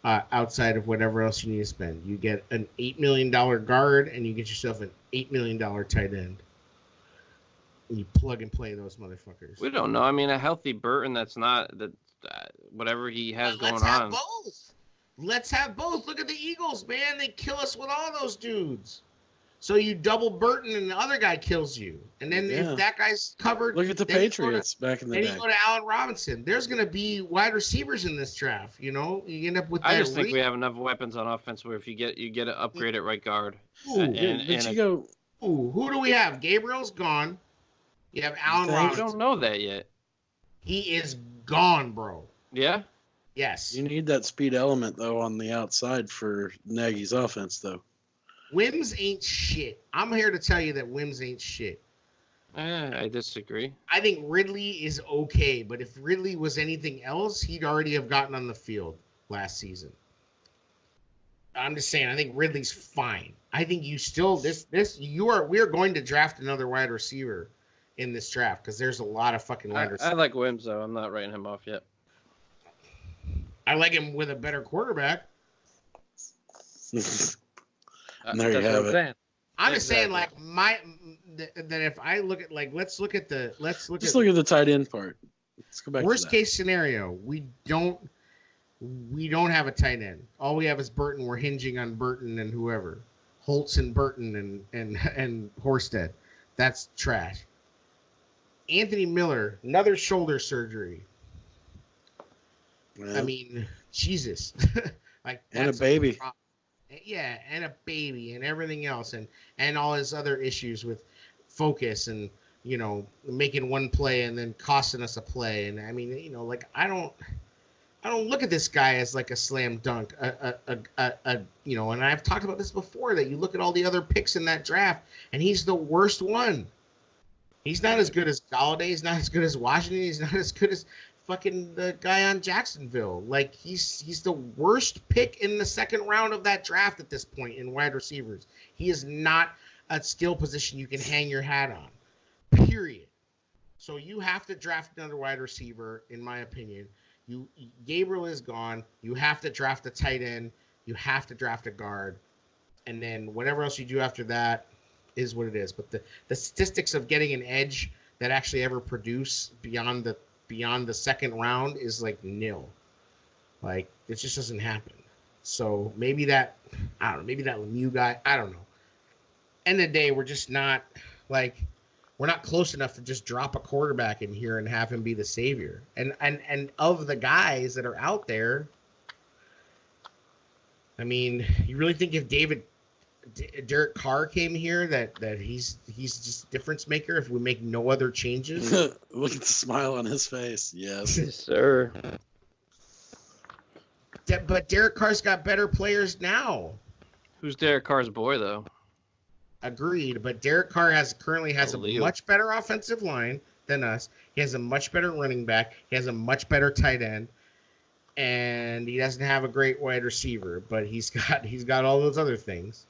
Speaker 1: outside of whatever else you need to spend. You get an $8 million guard, and you get yourself an $8 million tight end. And you plug and play those motherfuckers.
Speaker 2: We don't know. I mean, a healthy Burton that's not that whatever he has going on.
Speaker 1: Let's have both. Look at the Eagles, man. They kill us with all those dudes. So you double Burton and the other guy kills you. And then if that guy's covered...
Speaker 3: Look at the Patriots back in the day.
Speaker 1: Then you go to Allen Robinson. There's going to be wide receivers in this draft, you know? You end up with
Speaker 2: I just think we have enough weapons on offense where if you get an upgrade at right guard.
Speaker 1: Who do we have? Gabriel's gone. You have Allen Robinson.
Speaker 2: We don't know that yet.
Speaker 1: He is gone, bro.
Speaker 2: Yeah?
Speaker 1: Yes.
Speaker 3: You need that speed element, though, on the outside for Nagy's offense, though.
Speaker 1: Wims ain't shit. I'm here to tell you that Wims ain't shit.
Speaker 2: I disagree.
Speaker 1: I think Ridley is okay, but if Ridley was anything else, he'd already have gotten on the field last season. I'm just saying, I think Ridley's fine. I think you still we are going to draft another wide receiver in this draft because there's a lot of fucking wide receivers.
Speaker 2: I like Wims though. I'm not writing him off yet.
Speaker 1: I like him with a better quarterback.
Speaker 3: There you have it.
Speaker 1: I'm just saying, like that if I look at let's look at the
Speaker 3: tight end part. Let's go back.
Speaker 1: Worst case scenario, we don't have a tight end. All we have is Burton. We're hinging on Burton and whoever, Holtz and Burton and Horsted. That's trash. Anthony Miller, another shoulder surgery.
Speaker 3: Well,
Speaker 1: I mean, Jesus, like
Speaker 3: and a baby.
Speaker 1: Yeah, and a baby and everything else and all his other issues with focus and, you know, making one play and then costing us a play. And I mean, you know, like I don't look at this guy as like a slam dunk, you know, and I've talked about this before that you look at all the other picks in that draft and he's the worst one. He's not as good as Galladay. He's not as good as Washington. He's not as good as fucking the guy on Jacksonville. Like he's the worst pick in the second round of that draft at this point in wide receivers. He is not a skill position you can hang your hat on. Period. So you have to draft another wide receiver, in my opinion. Gabriel is gone. You have to draft a tight end. You have to draft a guard. And then whatever else you do after that is what it is. But the statistics of getting an edge that actually ever produce beyond the second round is like nil. Like it just doesn't happen. So maybe that Lemieux guy, I don't know. End of the day, we're just not we're not close enough to just drop a quarterback in here and have him be the savior. And of the guys that are out there, I mean, you really think if Derek Carr came here that he's just a difference maker if we make no other changes?
Speaker 3: Look at the smile on his face. Yes.
Speaker 2: Yes, sir.
Speaker 1: But Derek Carr's got better players now.
Speaker 2: Who's Derek Carr's boy though?
Speaker 1: Agreed, but Derek Carr currently has a much better offensive line than us. He has a much better running back. He has a much better tight end, and he doesn't have a great wide receiver. But he's got all those other things.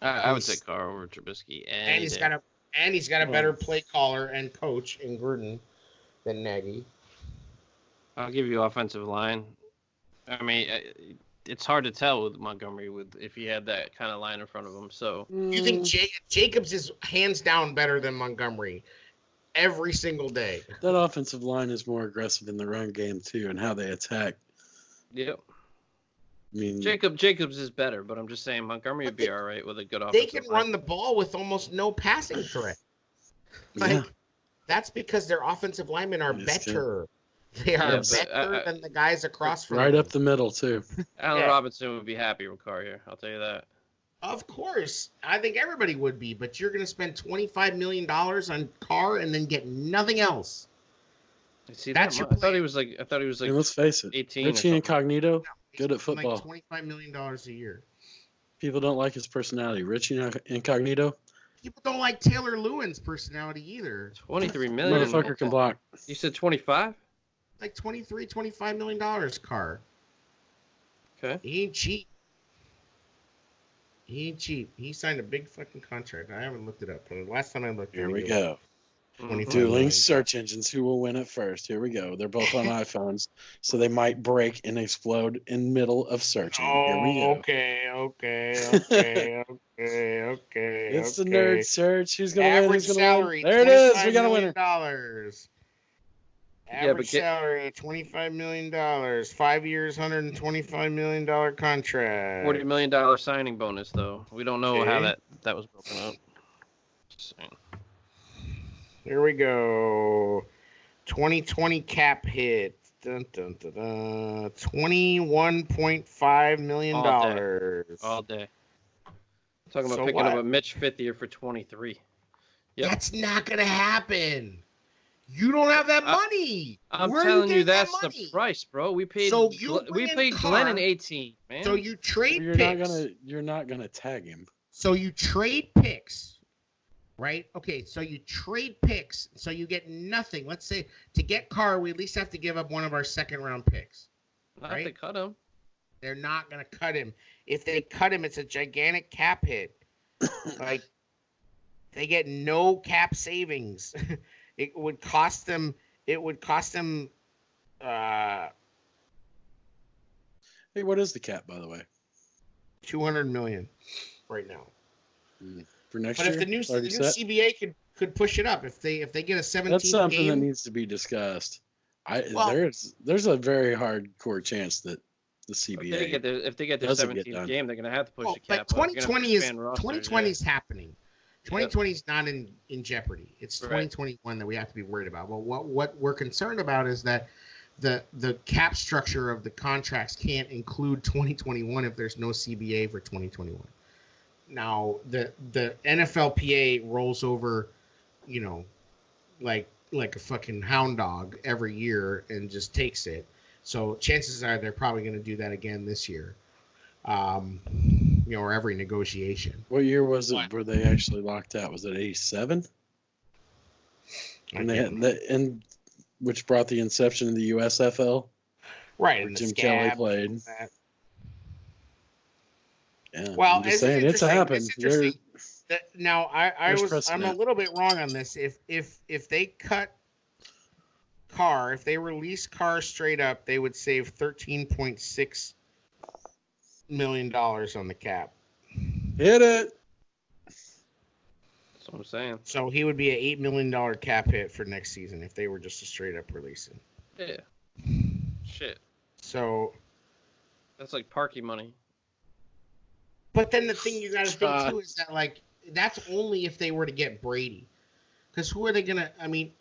Speaker 2: I would take Carr over Trubisky,
Speaker 1: and he's got a better play caller and coach in Gruden than Nagy.
Speaker 2: I'll give you offensive line. I mean, it's hard to tell with Montgomery if he had that kind of line in front of him. So
Speaker 1: you think Jacobs is hands down better than Montgomery every single day?
Speaker 3: That offensive line is more aggressive in the run game too, and how they attack.
Speaker 2: Yep.
Speaker 3: I mean,
Speaker 2: Jacobs is better, but I'm just saying Montgomery would be all right with a good offensive line.
Speaker 1: They can run the ball with almost no passing threat. That's because their offensive linemen are better. They are better than the guys across from them.
Speaker 3: Up the middle, too.
Speaker 2: Allen Robinson would be happy with Carr here. I'll tell you that.
Speaker 1: Of course. I think everybody would be, but you're going to spend $25 million on Carr and then get nothing else.
Speaker 2: See, that's I thought he was like
Speaker 3: let's face it.
Speaker 2: 18
Speaker 3: Richie Incognito, good at football.
Speaker 1: Like $25 million a year.
Speaker 3: People don't like his personality. Richie Incognito.
Speaker 1: People don't like Taylor Lewan's personality either.
Speaker 2: $23 million.
Speaker 3: Motherfucker can block.
Speaker 2: You said 25?
Speaker 1: Like $25 million, Carr.
Speaker 2: Okay.
Speaker 1: He ain't cheap. He signed a big fucking contract. I haven't looked it up, but the last time I looked,
Speaker 3: here we go. Dueling search engines. Who will win it first? Here we go. They're both on iPhones, so they might break and explode in middle of searching. Here we go.
Speaker 1: Okay.
Speaker 3: It's the nerd search. Who's gonna win?
Speaker 1: Average salary.
Speaker 3: There it is. We got a winner.
Speaker 1: Average salary, $25 million. 5 years, $125 million contract.
Speaker 2: $40 million signing bonus, though. We don't know how that was broken up. Just saying.
Speaker 1: Here we go. 2020 cap hit. Dun, dun, dun, dun. $21.5 million.
Speaker 2: All day. Talking about picking up a Mitch fifth year for 23.
Speaker 1: Yep. That's not going to happen. You don't have that money.
Speaker 2: I'm telling you, that's the price, bro. We paid Glenn in 18, man.
Speaker 1: So you trade picks.
Speaker 3: You're not gonna tag him.
Speaker 1: So you trade picks, right? Okay, so you trade picks, so you get nothing. Let's say to get Carr, we at least have to give up one of our second round picks.
Speaker 2: Not to cut him.
Speaker 1: They're not going to cut him. If they cut him, it's a gigantic cap hit. Like, they get no cap savings. It would cost them. Hey,
Speaker 3: what is the cap, by the way?
Speaker 1: $200 million right now.
Speaker 3: For next
Speaker 1: but
Speaker 3: year?
Speaker 1: But if the new CBA could push it up, if they get a 17th
Speaker 3: that's something
Speaker 1: game,
Speaker 3: that needs to be discussed. There's a very hardcore chance that the CBA,
Speaker 2: if they get their 17th game, they're gonna have to push the cap.
Speaker 1: But 2020 is happening. 2020 is not in jeopardy. It's 2021 that we have to be worried about. Well, what we're concerned about is that the cap structure of the contracts can't include 2021 if there's no CBA for 2021. Now the NFLPA rolls over, like a fucking hound dog every year and just takes it. So chances are they're probably going to do that again this year. Or every negotiation.
Speaker 3: What year was it where they actually locked out? Was it 87? And which brought the inception of the USFL?
Speaker 1: Right.
Speaker 3: Where Jim Kelly played. Yeah.
Speaker 1: Well,
Speaker 3: I'm just saying it's happened.
Speaker 1: Now I'm a little bit wrong on this. If they cut Carr, if they release Carr straight up, they would save $13.6 million on the cap.
Speaker 3: Hit it.
Speaker 2: That's what I'm saying.
Speaker 1: So he would be an $8 million cap hit for next season if they were just a straight up releasing.
Speaker 2: Yeah. Shit.
Speaker 1: So
Speaker 2: that's like Parky money.
Speaker 1: But then the thing you got to think too is that that's only if they were to get Brady, because who are they gonna? I mean,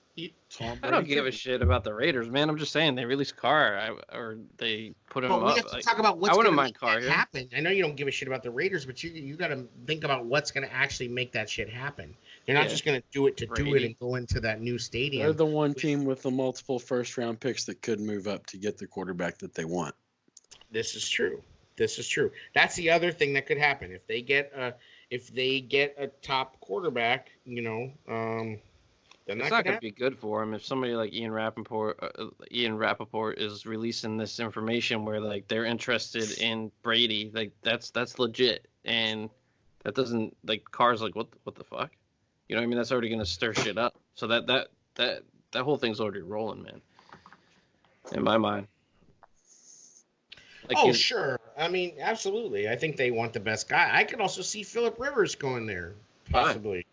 Speaker 2: I don't give a shit about the Raiders, man. I'm just saying they released Carr or they put him up.
Speaker 1: We have to talk about what's
Speaker 2: going to
Speaker 1: make that happen. I know you don't give a shit about the Raiders, but you got to think about what's going to actually make that shit happen. They're not just going to do it to do it and go into that new stadium.
Speaker 3: They're the one team with the multiple first-round picks that could move up to get the quarterback that they want.
Speaker 1: This is true. That's the other thing that could happen if they get a top quarterback.
Speaker 2: Then it's not going to be good for him if somebody like Ian Rappaport is releasing this information where they're interested in Brady. That's legit, and that doesn't Carr's what the fuck, you know what I mean? That's already going to stir shit up. So that whole thing's already rolling, man. In my mind.
Speaker 1: Sure. I mean, absolutely. I think they want the best guy. I could also see Phillip Rivers going there, possibly.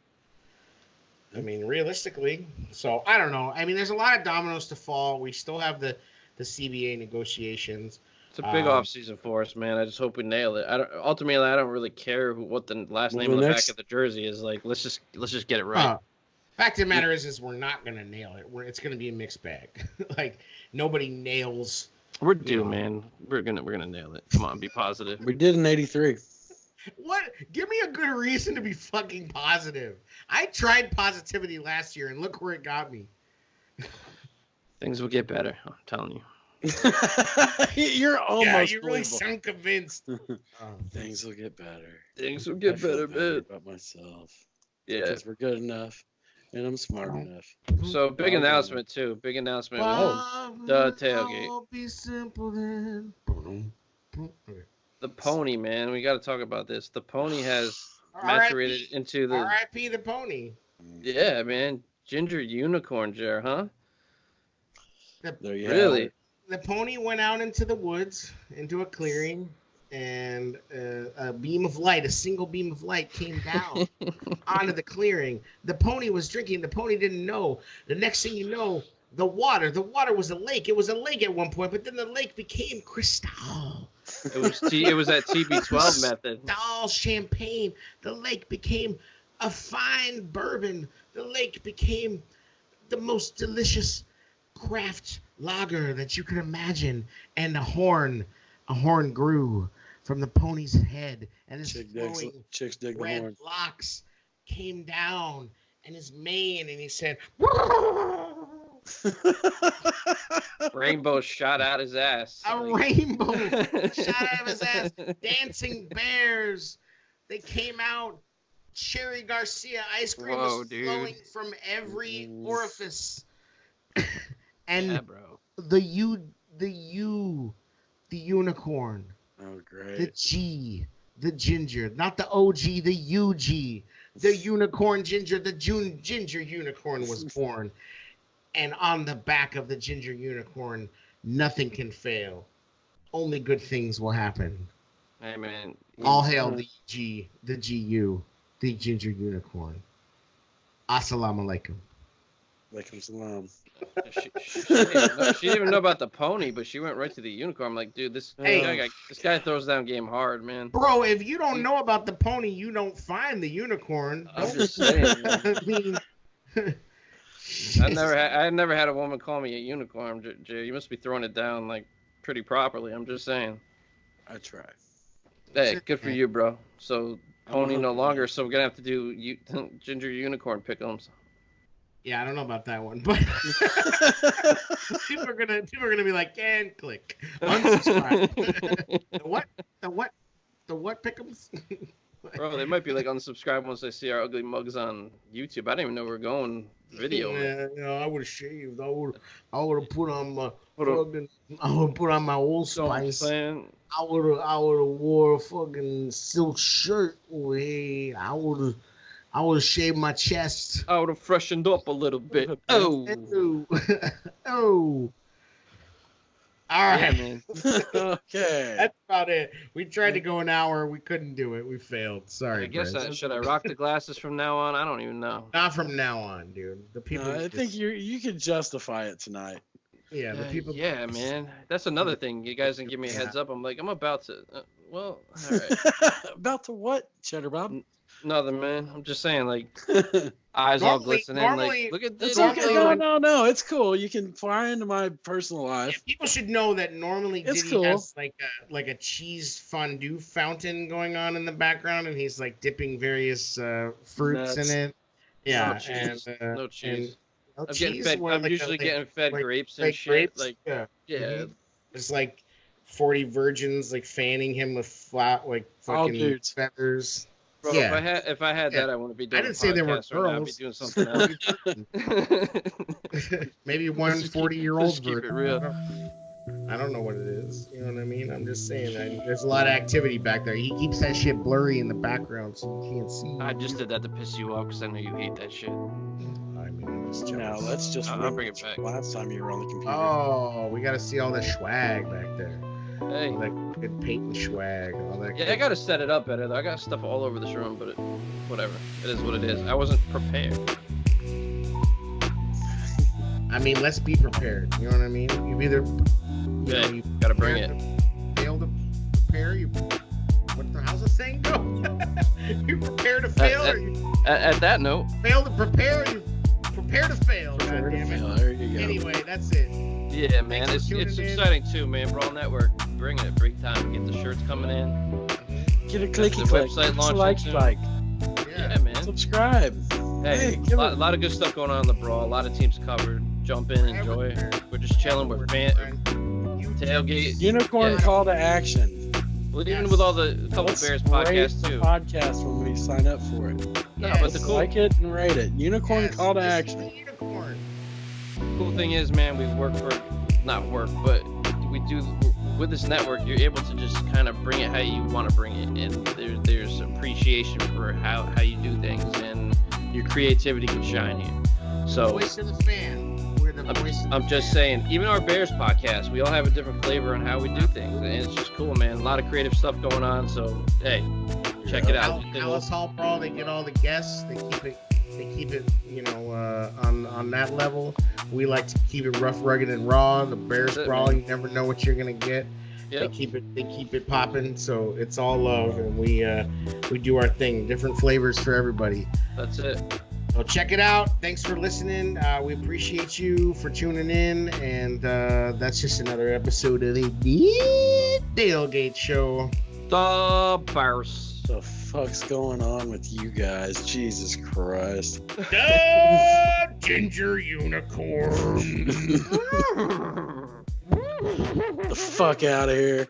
Speaker 1: I mean, realistically. So, I don't know. I mean, there's a lot of dominoes to fall. We still have the CBA negotiations.
Speaker 2: It's a big offseason for us, man. I just hope we nail it. I don't really care what the last name on the back of the jersey is. Let's just get it right.
Speaker 1: Fact of the matter is we're not going to nail it. It's going to be a mixed bag. Nobody nails.
Speaker 2: We're due, man. We're gonna nail it. Come on, be positive.
Speaker 3: We did in '83.
Speaker 1: What? Give me a good reason to be fucking positive. I tried positivity last year, and look where it got me.
Speaker 2: Things will get better. I'm telling you.
Speaker 3: You're almost.
Speaker 1: Yeah, you really sound convinced.
Speaker 3: Things will get better.
Speaker 2: Things will get better, man.
Speaker 3: About myself.
Speaker 2: Yeah.
Speaker 3: Because we're good enough, and I'm smart enough.
Speaker 2: So big announcement too. Big announcement. The tailgate.
Speaker 1: Be simple then.
Speaker 2: The pony, man. We got to talk about this. The pony has maturated into the.
Speaker 1: R.I.P. the pony.
Speaker 2: Yeah, man. Ginger unicorn jar, huh?
Speaker 3: Really?
Speaker 1: The pony went out into the woods, into a clearing, and a single beam of light came down onto the clearing. The pony was drinking. The pony didn't know. The next thing you know, the water was a lake. It was a lake at one point, but then the lake became crystal.
Speaker 2: It was that TB12 method.
Speaker 1: Crystal champagne. The lake became a fine bourbon. The lake became the most delicious craft lager that you could imagine. And a horn grew from the pony's head, and his flowing red locks came down, and his mane, and he said,
Speaker 2: Rainbow shot out his ass.
Speaker 1: Rainbow shot out of his ass. Dancing bears. They came out. Cherry Garcia ice cream was flowing from every orifice. And
Speaker 2: yeah, bro.
Speaker 1: the unicorn
Speaker 3: Oh, great.
Speaker 1: The G, the ginger, not the OG, the UG. The unicorn ginger, the ginger unicorn was born. And on the back of the ginger unicorn, nothing can fail. Only good things will happen.
Speaker 2: Hey, man.
Speaker 1: All hail the G, the GU, the ginger unicorn. Assalamu alaikum.
Speaker 3: Alaikum salam.
Speaker 2: She didn't even know about the pony, but she went right to the unicorn. I'm like, dude, this guy throws down game hard, man.
Speaker 1: Bro, if you don't know about the pony, you don't find the unicorn.
Speaker 2: I'm just saying.
Speaker 1: I mean,
Speaker 2: I never had a woman call me a unicorn, Jay. You must be throwing it down like pretty properly. I'm just saying.
Speaker 3: I try.
Speaker 2: Hey, good for you, bro. So pony no longer, so we're gonna have to do ginger unicorn pick'ems.
Speaker 1: Yeah, I don't know about that one, but people are gonna be like, and click unsubscribe. the what pick'ems?
Speaker 2: Bro, they might be like unsubscribe once they see our ugly mugs on YouTube. I didn't even know we were going video.
Speaker 1: Yeah, you know, I would have shaved. I would have put on my Old Spice. I would have wore a fucking silk shirt over here. I would have shaved my chest.
Speaker 2: I would have freshened up a little bit. Oh.
Speaker 1: Oh. All right, man.
Speaker 3: Okay.
Speaker 1: That's about it. We tried to go an hour. We couldn't do it. We failed. Sorry.
Speaker 2: I guess should I rock the glasses from now on? I don't even know.
Speaker 1: Not from now on, dude. The people.
Speaker 3: I think you can justify it tonight.
Speaker 1: Yeah, the people.
Speaker 2: Yeah, man. That's another thing. You guys didn't give me a heads up. I'm like, I'm about to. Well, all right.
Speaker 3: About to what, Cheddar Bob?
Speaker 2: Nothing, man. I'm just saying, like, eyes all glistening. Like, look at this.
Speaker 3: Okay. No. It's cool. You can fly into my personal life.
Speaker 1: Yeah, people should know that normally
Speaker 3: it's
Speaker 1: Diddy has like a cheese fondue fountain going on in the background, and he's like dipping various fruits in it. Yeah,
Speaker 2: no cheese.
Speaker 1: No
Speaker 2: I'm
Speaker 1: cheese.
Speaker 2: I'm usually getting fed grapes and shit.
Speaker 1: Grapes?
Speaker 2: Like,
Speaker 1: yeah.
Speaker 2: Mm-hmm.
Speaker 1: It's like 40 virgins like fanning him with flat like fucking feathers.
Speaker 2: Bro,
Speaker 1: yeah.
Speaker 2: if I had that, I wouldn't be doing.
Speaker 1: I didn't say they were girls.
Speaker 2: I'd be doing something else.
Speaker 1: Maybe one 40-year-old
Speaker 2: keep it real.
Speaker 1: I don't know what it is. You know what I mean? I'm just saying. There's a lot of activity back there. He keeps that shit blurry in the background so you can't see.
Speaker 2: I just did that to piss you off because I know you hate that shit.
Speaker 1: I mean, I'm just jealous.
Speaker 3: No, let's just.
Speaker 2: I'll bring it back.
Speaker 3: Last time you were on the computer.
Speaker 1: Oh, we got to see all the swag back there.
Speaker 2: Hey.
Speaker 1: All that good paint and swag. All that.
Speaker 2: Yeah, I got to set it up better, though. I got stuff all over this room, but whatever. It is what it is. I wasn't prepared.
Speaker 1: I mean, let's be prepared. You know what I mean? You either.
Speaker 2: You got to bring it.
Speaker 1: Fail to prepare. How's the saying go? You prepare to fail,
Speaker 2: at that note.
Speaker 1: Fail to prepare. You prepare to fail. God damn it.
Speaker 3: There you go.
Speaker 1: Anyway, that's it.
Speaker 2: Yeah, man, it's exciting too, man. Brawl Network, bringing it big time. Get the shirts coming in.
Speaker 3: Get a clicky
Speaker 2: click.
Speaker 3: Website
Speaker 2: launching
Speaker 3: like.
Speaker 2: Yeah, man.
Speaker 3: Subscribe.
Speaker 2: Hey, a lot of good stuff going on in the Brawl. A lot of teams covered. Jump in, enjoy. We're just chilling. We're tailgate.
Speaker 3: Unicorn call to action.
Speaker 2: Well, even with all the couple Bears podcasts too.
Speaker 3: Podcast when we sign up for it.
Speaker 2: No, but the cool.
Speaker 3: Like it and rate it. Unicorn call to action.
Speaker 1: Unicorn.
Speaker 2: Cool thing is, man, we but we do with this network. You're able to just kind of bring it how you want to bring it, and there's appreciation for how you do things, and your creativity can shine here. So,
Speaker 1: voice of the fan. We're the voice of the
Speaker 2: I'm just saying, even our Bears podcast, we all have a different flavor on how we do things, and it's just cool, man. A lot of creative stuff going on. So, hey, check it out.
Speaker 1: Alice Hall Brawl, they get all the guests. They keep it, you know, on that level. We like to keep it rough, rugged, and raw. The Bears Brawl, you never know what you're gonna get. Yep. They keep it popping. So it's all love, and we do our thing. Different flavors for everybody.
Speaker 2: That's it.
Speaker 1: So check it out. Thanks for listening. We appreciate you for tuning in, and that's just another episode of the Tailgate Show.
Speaker 2: The Bears.
Speaker 3: The fuck's going on with you guys? Jesus Christ.
Speaker 1: The ginger unicorn.
Speaker 3: The fuck out of here.